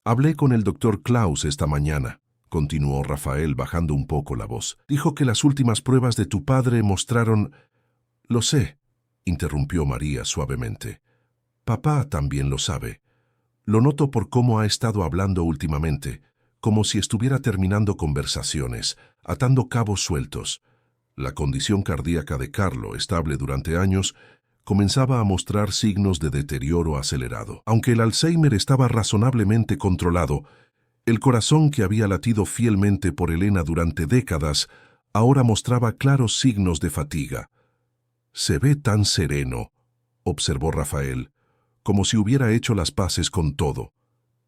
«Hablé con el doctor Klaus esta mañana», continuó Rafael bajando un poco la voz. «Dijo que las últimas pruebas de tu padre mostraron...». «Lo sé», interrumpió María suavemente. «Papá también lo sabe. Lo noto por cómo ha estado hablando últimamente, como si estuviera terminando conversaciones, atando cabos sueltos. La condición cardíaca de Carlo, estable durante años, comenzaba a mostrar signos de deterioro acelerado. Aunque el Alzheimer estaba razonablemente controlado, el corazón que había latido fielmente por Elena durante décadas ahora mostraba claros signos de fatiga. «Se ve tan sereno», observó Rafael, como si hubiera hecho las paces con todo.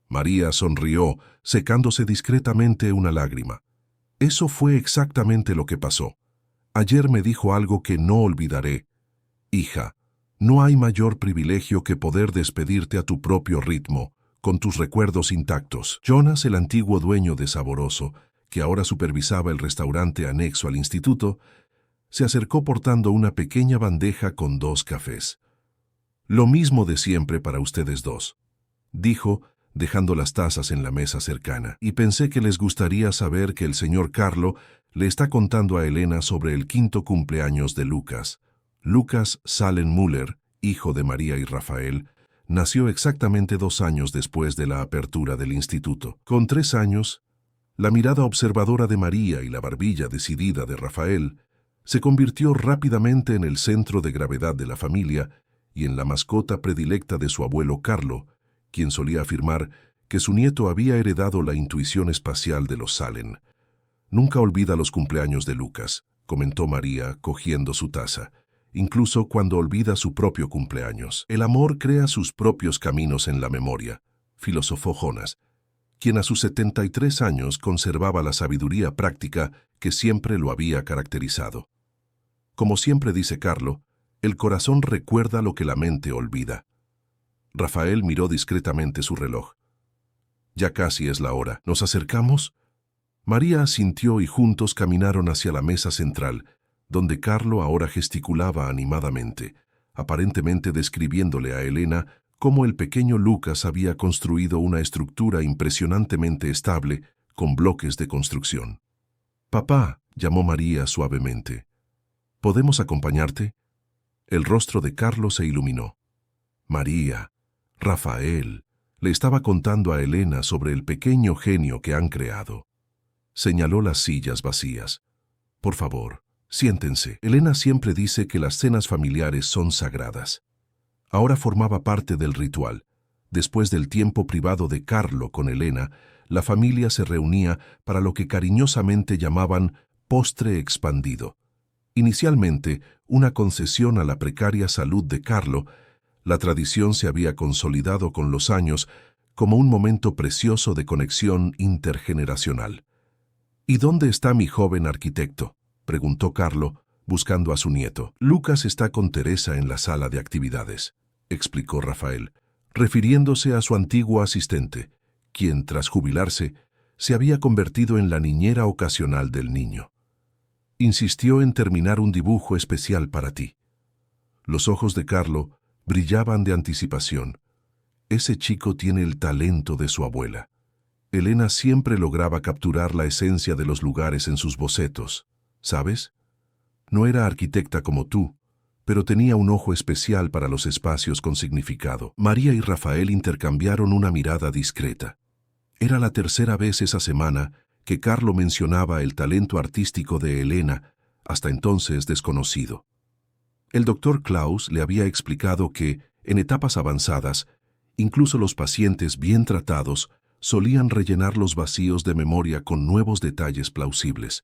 María sonrió, secándose discretamente una lágrima. «Eso fue exactamente lo que pasó. Ayer me dijo algo que no olvidaré. Hija, no hay mayor privilegio que poder despedirte a tu propio ritmo, con tus recuerdos intactos». Jonas, el antiguo dueño de Saboroso, que ahora supervisaba el restaurante anexo al instituto, se acercó portando una pequeña bandeja con 2 cafés. «Lo mismo de siempre para ustedes dos», dijo, dejando las tazas en la mesa cercana. «Y pensé que les gustaría saber que el señor Carlo le está contando a Elena sobre el 5º cumpleaños de Lucas. Lucas Salen Müller, hijo de María y Rafael, nació exactamente 2 años después de la apertura del instituto. Con 3 años, la mirada observadora de María y la barbilla decidida de Rafael se convirtió rápidamente en el centro de gravedad de la familia y en la mascota predilecta de su abuelo Carlo, quien solía afirmar que su nieto había heredado la intuición espacial de los Salen. «Nunca olvida los cumpleaños de Lucas», comentó María, cogiendo su taza, «incluso cuando olvida su propio cumpleaños. El amor crea sus propios caminos en la memoria», filosofó Jonas, quien a sus 73 años conservaba la sabiduría práctica que siempre lo había caracterizado. «Como siempre dice Carlo, el corazón recuerda lo que la mente olvida». Rafael miró discretamente su reloj. «Ya casi es la hora. ¿Nos acercamos?». María asintió y juntos caminaron hacia la mesa central, donde Carlo ahora gesticulaba animadamente, aparentemente describiéndole a Elena cómo el pequeño Lucas había construido una estructura impresionantemente estable con bloques de construcción. «Papá», llamó María suavemente, «¿podemos acompañarte?». El rostro de Carlo se iluminó. María, Rafael, le estaba contando a Elena sobre el pequeño genio que han creado. Señaló las sillas vacías. «Por favor, siéntense». Elena siempre dice que las cenas familiares son sagradas. Ahora formaba parte del ritual. Después del tiempo privado de Carlo con Elena, la familia se reunía para lo que cariñosamente llamaban postre expandido. Inicialmente, una concesión a la precaria salud de Carlo, la tradición se había consolidado con los años como un momento precioso de conexión intergeneracional. ¿Y dónde está mi joven arquitecto?, preguntó Carlo, buscando a su nieto. Lucas está con Teresa en la sala de actividades, explicó Rafael, refiriéndose a su antiguo asistente, quien, tras jubilarse, se había convertido en la niñera ocasional del niño. Insistió en terminar un dibujo especial para ti. Los ojos de Carlo brillaban de anticipación. Ese chico tiene el talento de su abuela. Elena siempre lograba capturar la esencia de los lugares en sus bocetos, ¿sabes? No era arquitecta como tú, pero tenía un ojo especial para los espacios con significado. María y Rafael intercambiaron una mirada discreta. Era la tercera vez esa semana que Carlo mencionaba el talento artístico de Elena, hasta entonces desconocido. El doctor Klaus le había explicado que, en etapas avanzadas, incluso los pacientes bien tratados solían rellenar los vacíos de memoria con nuevos detalles plausibles,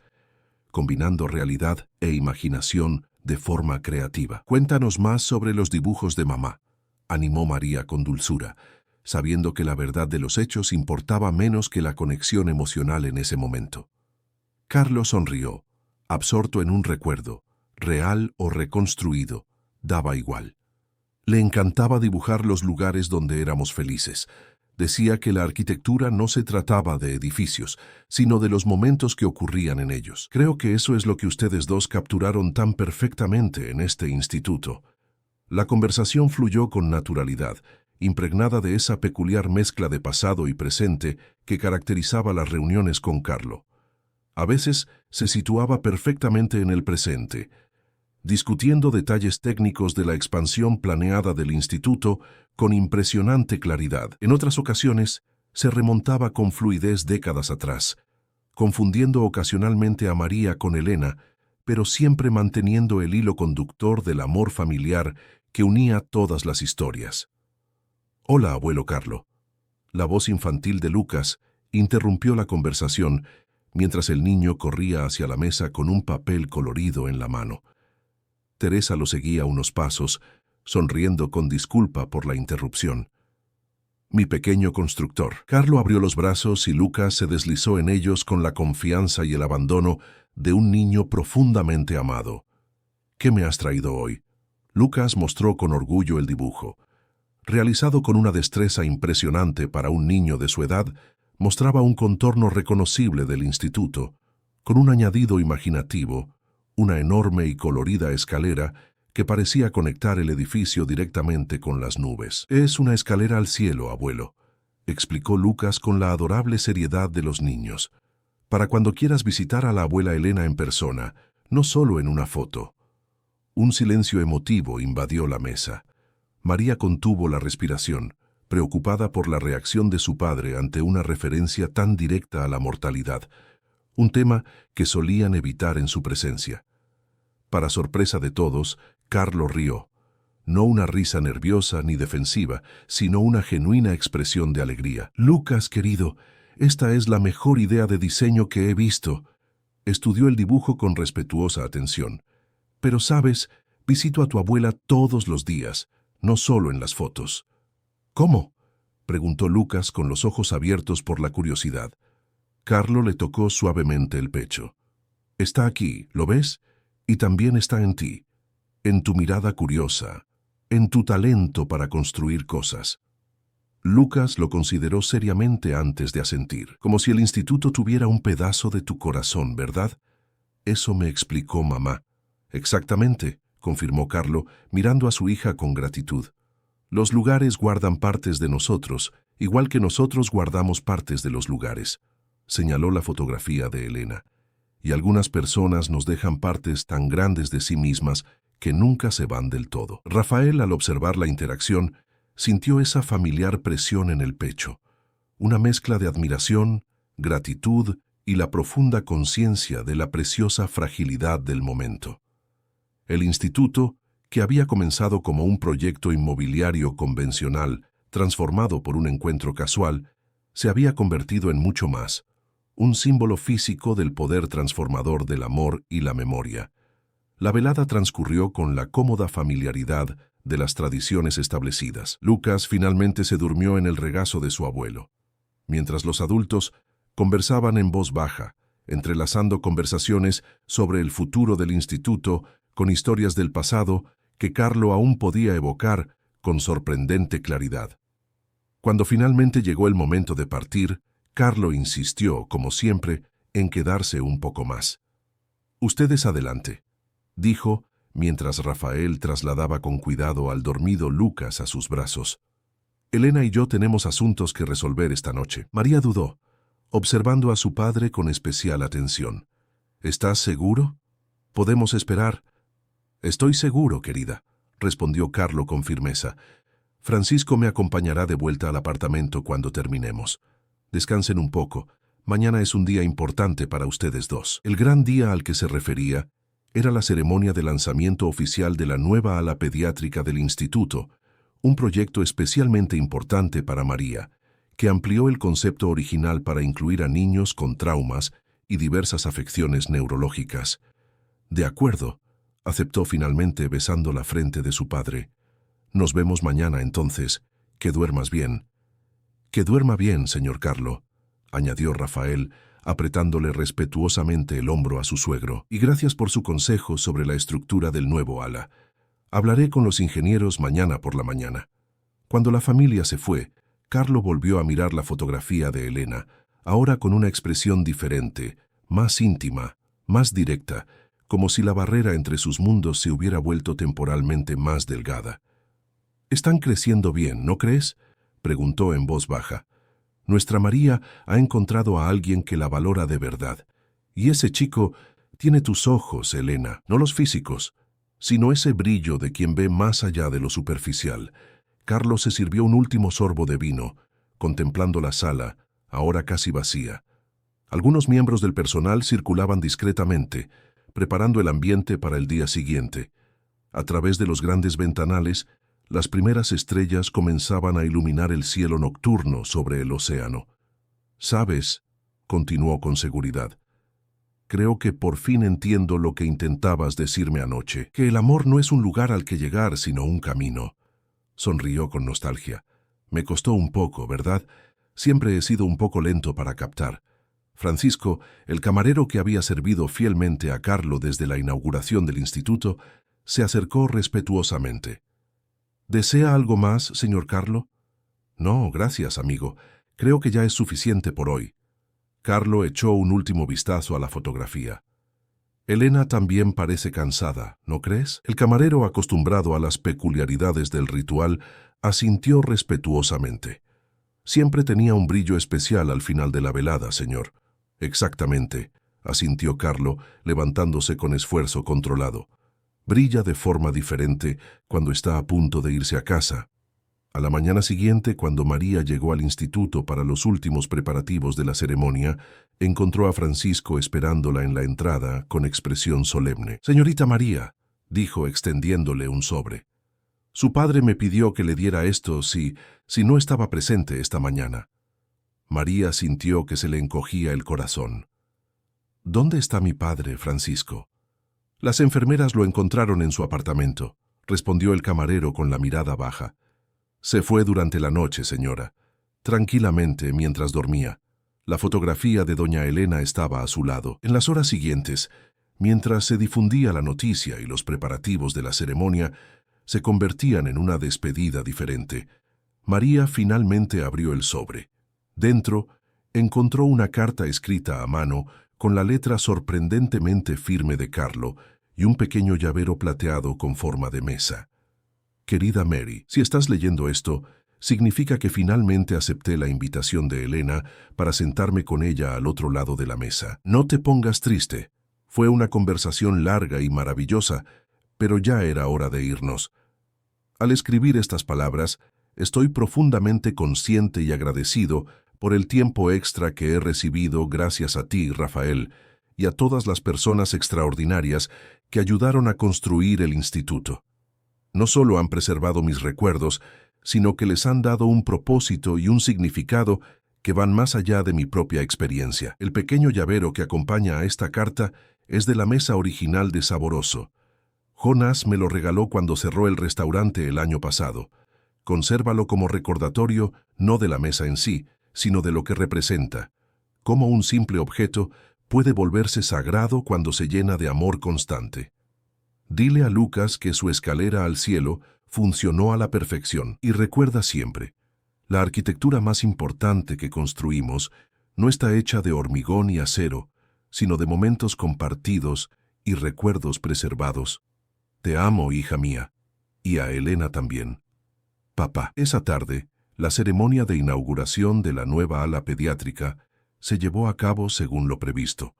combinando realidad e imaginación de forma creativa. Cuéntanos más sobre los dibujos de mamá, animó María con dulzura, sabiendo que la verdad de los hechos importaba menos que la conexión emocional en ese momento. Carlos sonrió, absorto en un recuerdo, real o reconstruido, daba igual. Le encantaba dibujar los lugares donde éramos felices. Decía que la arquitectura no se trataba de edificios, sino de los momentos que ocurrían en ellos. Creo que eso es lo que ustedes dos capturaron tan perfectamente en este instituto. La conversación fluyó con naturalidad, impregnada de esa peculiar mezcla de pasado y presente que caracterizaba las reuniones con Carlo. A veces se situaba perfectamente en el presente, discutiendo detalles técnicos de la expansión planeada del instituto con impresionante claridad. En otras ocasiones, se remontaba con fluidez décadas atrás, confundiendo ocasionalmente a María con Elena, pero siempre manteniendo el hilo conductor del amor familiar que unía todas las historias. «Hola, abuelo Carlo». La voz infantil de Lucas interrumpió la conversación mientras el niño corría hacia la mesa con un papel colorido en la mano. Teresa lo seguía unos pasos, sonriendo con disculpa por la interrupción. «Mi pequeño constructor». Carlo abrió los brazos y Lucas se deslizó en ellos con la confianza y el abandono de un niño profundamente amado. «¿Qué me has traído hoy?». Lucas mostró con orgullo el dibujo. Realizado con una destreza impresionante para un niño de su edad, mostraba un contorno reconocible del instituto, con un añadido imaginativo, una enorme y colorida escalera que parecía conectar el edificio directamente con las nubes. «Es una escalera al cielo, abuelo», explicó Lucas con la adorable seriedad de los niños, «para cuando quieras visitar a la abuela Elena en persona, no solo en una foto». Un silencio emotivo invadió la mesa. María contuvo la respiración, preocupada por la reacción de su padre ante una referencia tan directa a la mortalidad, un tema que solían evitar en su presencia. Para sorpresa de todos, Carlo rió. No una risa nerviosa ni defensiva, sino una genuina expresión de alegría. «Lucas, querido, esta es la mejor idea de diseño que he visto». Estudió el dibujo con respetuosa atención. «Pero sabes, visito a tu abuela todos los días, no solo en las fotos». «¿Cómo?», preguntó Lucas con los ojos abiertos por la curiosidad. Carlo le tocó suavemente el pecho. «Está aquí, ¿lo ves? Y también está en ti, en tu mirada curiosa, en tu talento para construir cosas». Lucas lo consideró seriamente antes de asentir, como si el instituto tuviera un pedazo de tu corazón, ¿verdad? «Eso me explicó mamá». «Exactamente», confirmó Carlo, mirando a su hija con gratitud. «Los lugares guardan partes de nosotros, igual que nosotros guardamos partes de los lugares», señaló la fotografía de Elena. «Y algunas personas nos dejan partes tan grandes de sí mismas que nunca se van del todo». Rafael, al observar la interacción, sintió esa familiar presión en el pecho, una mezcla de admiración, gratitud y la profunda conciencia de la preciosa fragilidad del momento. El instituto, que había comenzado como un proyecto inmobiliario convencional, transformado por un encuentro casual, se había convertido en mucho más, un símbolo físico del poder transformador del amor y la memoria. La velada transcurrió con la cómoda familiaridad de las tradiciones establecidas. Lucas finalmente se durmió en el regazo de su abuelo, mientras los adultos conversaban en voz baja, entrelazando conversaciones sobre el futuro del instituto con historias del pasado que Carlo aún podía evocar con sorprendente claridad. Cuando finalmente llegó el momento de partir, Carlo insistió, como siempre, en quedarse un poco más. «Ustedes adelante», dijo, mientras Rafael trasladaba con cuidado al dormido Lucas a sus brazos. «Elena y yo tenemos asuntos que resolver esta noche». María dudó, observando a su padre con especial atención. «¿Estás seguro? ¿Podemos esperar?» «Estoy seguro, querida», respondió Carlo con firmeza. «Francisco me acompañará de vuelta al apartamento cuando terminemos. Descansen un poco. Mañana es un día importante para ustedes dos». El gran día al que se refería era la ceremonia de lanzamiento oficial de la nueva ala pediátrica del instituto, un proyecto especialmente importante para María, que amplió el concepto original para incluir a niños con traumas y diversas afecciones neurológicas. «De acuerdo», aceptó finalmente besando la frente de su padre. «Nos vemos mañana entonces. Que duermas bien». «Que duerma bien, señor Carlo», añadió Rafael, apretándole respetuosamente el hombro a su suegro. «Y gracias por su consejo sobre la estructura del nuevo ala. Hablaré con los ingenieros mañana por la mañana». Cuando la familia se fue, Carlo volvió a mirar la fotografía de Elena, ahora con una expresión diferente, más íntima, más directa, como si la barrera entre sus mundos se hubiera vuelto temporalmente más delgada. «Están creciendo bien, ¿no crees?», preguntó en voz baja. «Nuestra María ha encontrado a alguien que la valora de verdad. Y ese chico tiene tus ojos, Elena, no los físicos, sino ese brillo de quien ve más allá de lo superficial». Carlos se sirvió un último sorbo de vino, contemplando la sala, ahora casi vacía. Algunos miembros del personal circulaban discretamente, preparando el ambiente para el día siguiente. A través de los grandes ventanales, las primeras estrellas comenzaban a iluminar el cielo nocturno sobre el océano. «¿Sabes?», continuó con seguridad, «creo que por fin entiendo lo que intentabas decirme anoche, que el amor no es un lugar al que llegar, sino un camino». Sonrió con nostalgia. «Me costó un poco, ¿verdad? Siempre he sido un poco lento para captar». Francisco, el camarero que había servido fielmente a Carlo desde la inauguración del instituto, se acercó respetuosamente. «¿Desea algo más, señor Carlo?» «No, gracias, amigo. Creo que ya es suficiente por hoy». Carlo echó un último vistazo a la fotografía. «Elena también parece cansada, ¿no crees?». El camarero, acostumbrado a las peculiaridades del ritual, asintió respetuosamente. «Siempre tenía un brillo especial al final de la velada, señor». «Exactamente», asintió Carlo, levantándose con esfuerzo controlado. «Brilla de forma diferente cuando está a punto de irse a casa». A la mañana siguiente, cuando María llegó al instituto para los últimos preparativos de la ceremonia, encontró a Francisco esperándola en la entrada con expresión solemne. «Señorita María», dijo extendiéndole un sobre. «Su padre me pidió que le diera esto si no estaba presente esta mañana». María sintió que se le encogía el corazón. «¿Dónde está mi padre, Francisco?» «Las enfermeras lo encontraron en su apartamento», respondió el camarero con la mirada baja. «Se fue durante la noche, señora, tranquilamente mientras dormía. La fotografía de doña Elena estaba a su lado». En las horas siguientes, mientras se difundía la noticia y los preparativos de la ceremonia se convertían en una despedida diferente, María finalmente abrió el sobre. Dentro, encontró una carta escrita a mano con la letra sorprendentemente firme de Carlo y un pequeño llavero plateado con forma de mesa. «Querida Mary, si estás leyendo esto, significa que finalmente acepté la invitación de Elena para sentarme con ella al otro lado de la mesa. No te pongas triste. Fue una conversación larga y maravillosa, pero ya era hora de irnos. Al escribir estas palabras, estoy profundamente consciente y agradecido por el tiempo extra que he recibido gracias a ti, Rafael, y a todas las personas extraordinarias que ayudaron a construir el instituto. No solo han preservado mis recuerdos, sino que les han dado un propósito y un significado que van más allá de mi propia experiencia. El pequeño llavero que acompaña a esta carta es de la mesa original de Saboroso. Jonas me lo regaló cuando cerró el restaurante el año pasado. Consérvalo como recordatorio no de la mesa en sí, sino de lo que representa. Cómo un simple objeto puede volverse sagrado cuando se llena de amor constante. Dile a Lucas que su escalera al cielo funcionó a la perfección y recuerda siempre, la arquitectura más importante que construimos no está hecha de hormigón y acero, sino de momentos compartidos y recuerdos preservados. Te amo, hija mía, y a Elena también. Papá. Esa tarde, la ceremonia de inauguración de la nueva ala pediátrica se llevó a cabo según lo previsto,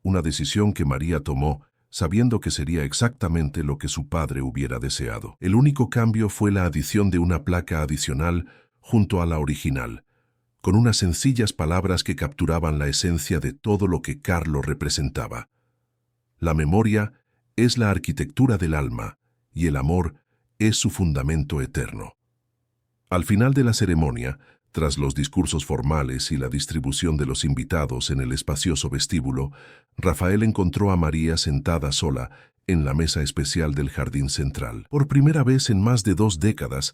una decisión que María tomó sabiendo que sería exactamente lo que su padre hubiera deseado. El único cambio fue la adición de una placa adicional junto a la original, con unas sencillas palabras que capturaban la esencia de todo lo que Carlo representaba. La memoria es la arquitectura del alma y el amor es su fundamento eterno. Al final de la ceremonia, tras los discursos formales y la distribución de los invitados en el espacioso vestíbulo, Rafael encontró a María sentada sola en la mesa especial del jardín central. Por primera vez en más de 2 décadas,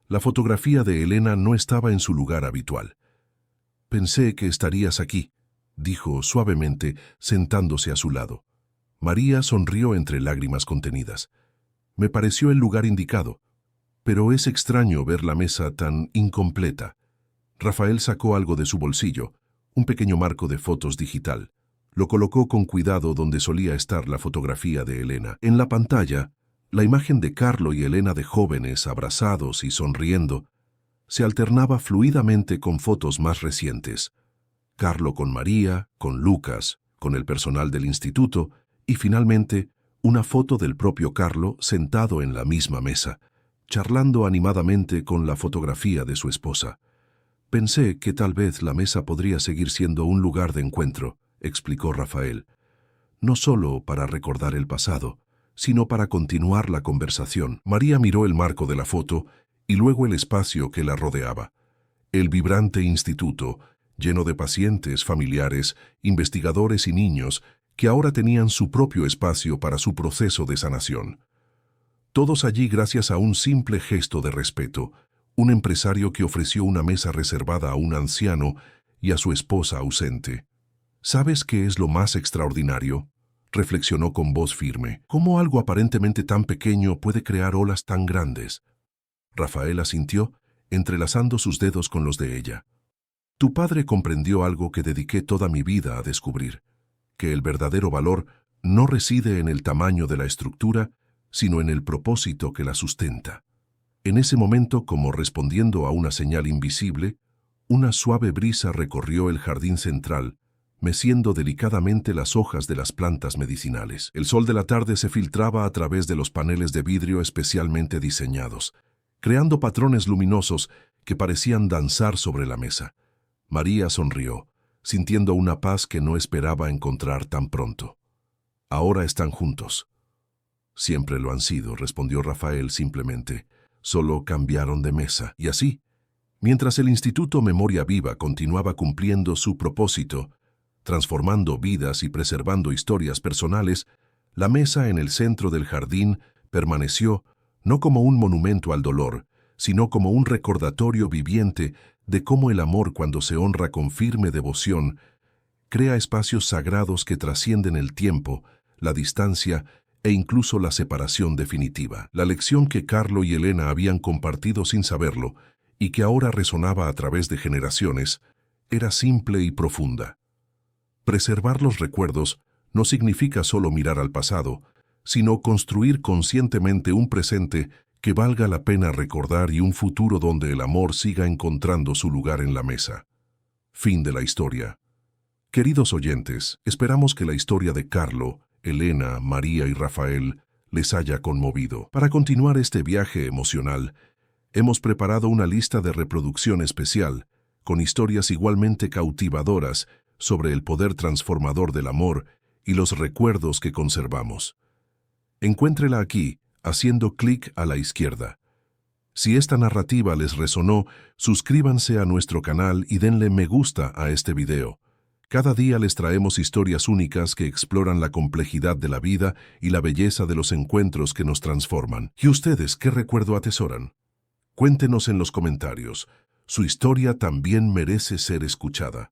la fotografía de Elena no estaba en su lugar habitual. «Pensé que estarías aquí», dijo suavemente, sentándose a su lado. María sonrió entre lágrimas contenidas. «Me pareció el lugar indicado, pero es extraño ver la mesa tan incompleta». Rafael sacó algo de su bolsillo, un pequeño marco de fotos digital. Lo colocó con cuidado donde solía estar la fotografía de Elena. En la pantalla, la imagen de Carlo y Elena de jóvenes, abrazados y sonriendo, se alternaba fluidamente con fotos más recientes. Carlo con María, con Lucas, con el personal del instituto y finalmente una foto del propio Carlo sentado en la misma mesa, charlando animadamente con la fotografía de su esposa. «Pensé que tal vez la mesa podría seguir siendo un lugar de encuentro», explicó Rafael. «No solo para recordar el pasado, sino para continuar la conversación». María miró el marco de la foto y luego el espacio que la rodeaba. El vibrante instituto, lleno de pacientes, familiares, investigadores y niños que ahora tenían su propio espacio para su proceso de sanación. Todos allí gracias a un simple gesto de respeto, un empresario que ofreció una mesa reservada a un anciano y a su esposa ausente. «¿Sabes qué es lo más extraordinario?», reflexionó con voz firme. «¿Cómo algo aparentemente tan pequeño puede crear olas tan grandes?». Rafael asintió, entrelazando sus dedos con los de ella. «Tu padre comprendió algo que dediqué toda mi vida a descubrir, que el verdadero valor no reside en el tamaño de la estructura, sino en el propósito que la sustenta». En ese momento, como respondiendo a una señal invisible, una suave brisa recorrió el jardín central, meciendo delicadamente las hojas de las plantas medicinales. El sol de la tarde se filtraba a través de los paneles de vidrio especialmente diseñados, creando patrones luminosos que parecían danzar sobre la mesa. María sonrió, sintiendo una paz que no esperaba encontrar tan pronto. «Ahora están juntos». «Siempre lo han sido», respondió Rafael simplemente. «Solo cambiaron de mesa». Y así, mientras el Instituto Memoria Viva continuaba cumpliendo su propósito, transformando vidas y preservando historias personales, la mesa en el centro del jardín permaneció no como un monumento al dolor, sino como un recordatorio viviente de cómo el amor, cuando se honra con firme devoción, crea espacios sagrados que trascienden el tiempo, la distancia e incluso la separación definitiva. La lección que Carlo y Elena habían compartido sin saberlo y que ahora resonaba a través de generaciones, era simple y profunda. Preservar los recuerdos no significa solo mirar al pasado, sino construir conscientemente un presente que valga la pena recordar y un futuro donde el amor siga encontrando su lugar en la mesa. Fin de la historia. Queridos oyentes, esperamos que la historia de Carlo, Elena, María y Rafael les haya conmovido. Para continuar este viaje emocional, hemos preparado una lista de reproducción especial, con historias igualmente cautivadoras sobre el poder transformador del amor y los recuerdos que conservamos. Encuéntrela aquí, haciendo clic a la izquierda. Si esta narrativa les resonó, suscríbanse a nuestro canal y denle me gusta a este video. Cada día les traemos historias únicas que exploran la complejidad de la vida y la belleza de los encuentros que nos transforman. ¿Y ustedes qué recuerdo atesoran? Cuéntenos en los comentarios. Su historia también merece ser escuchada.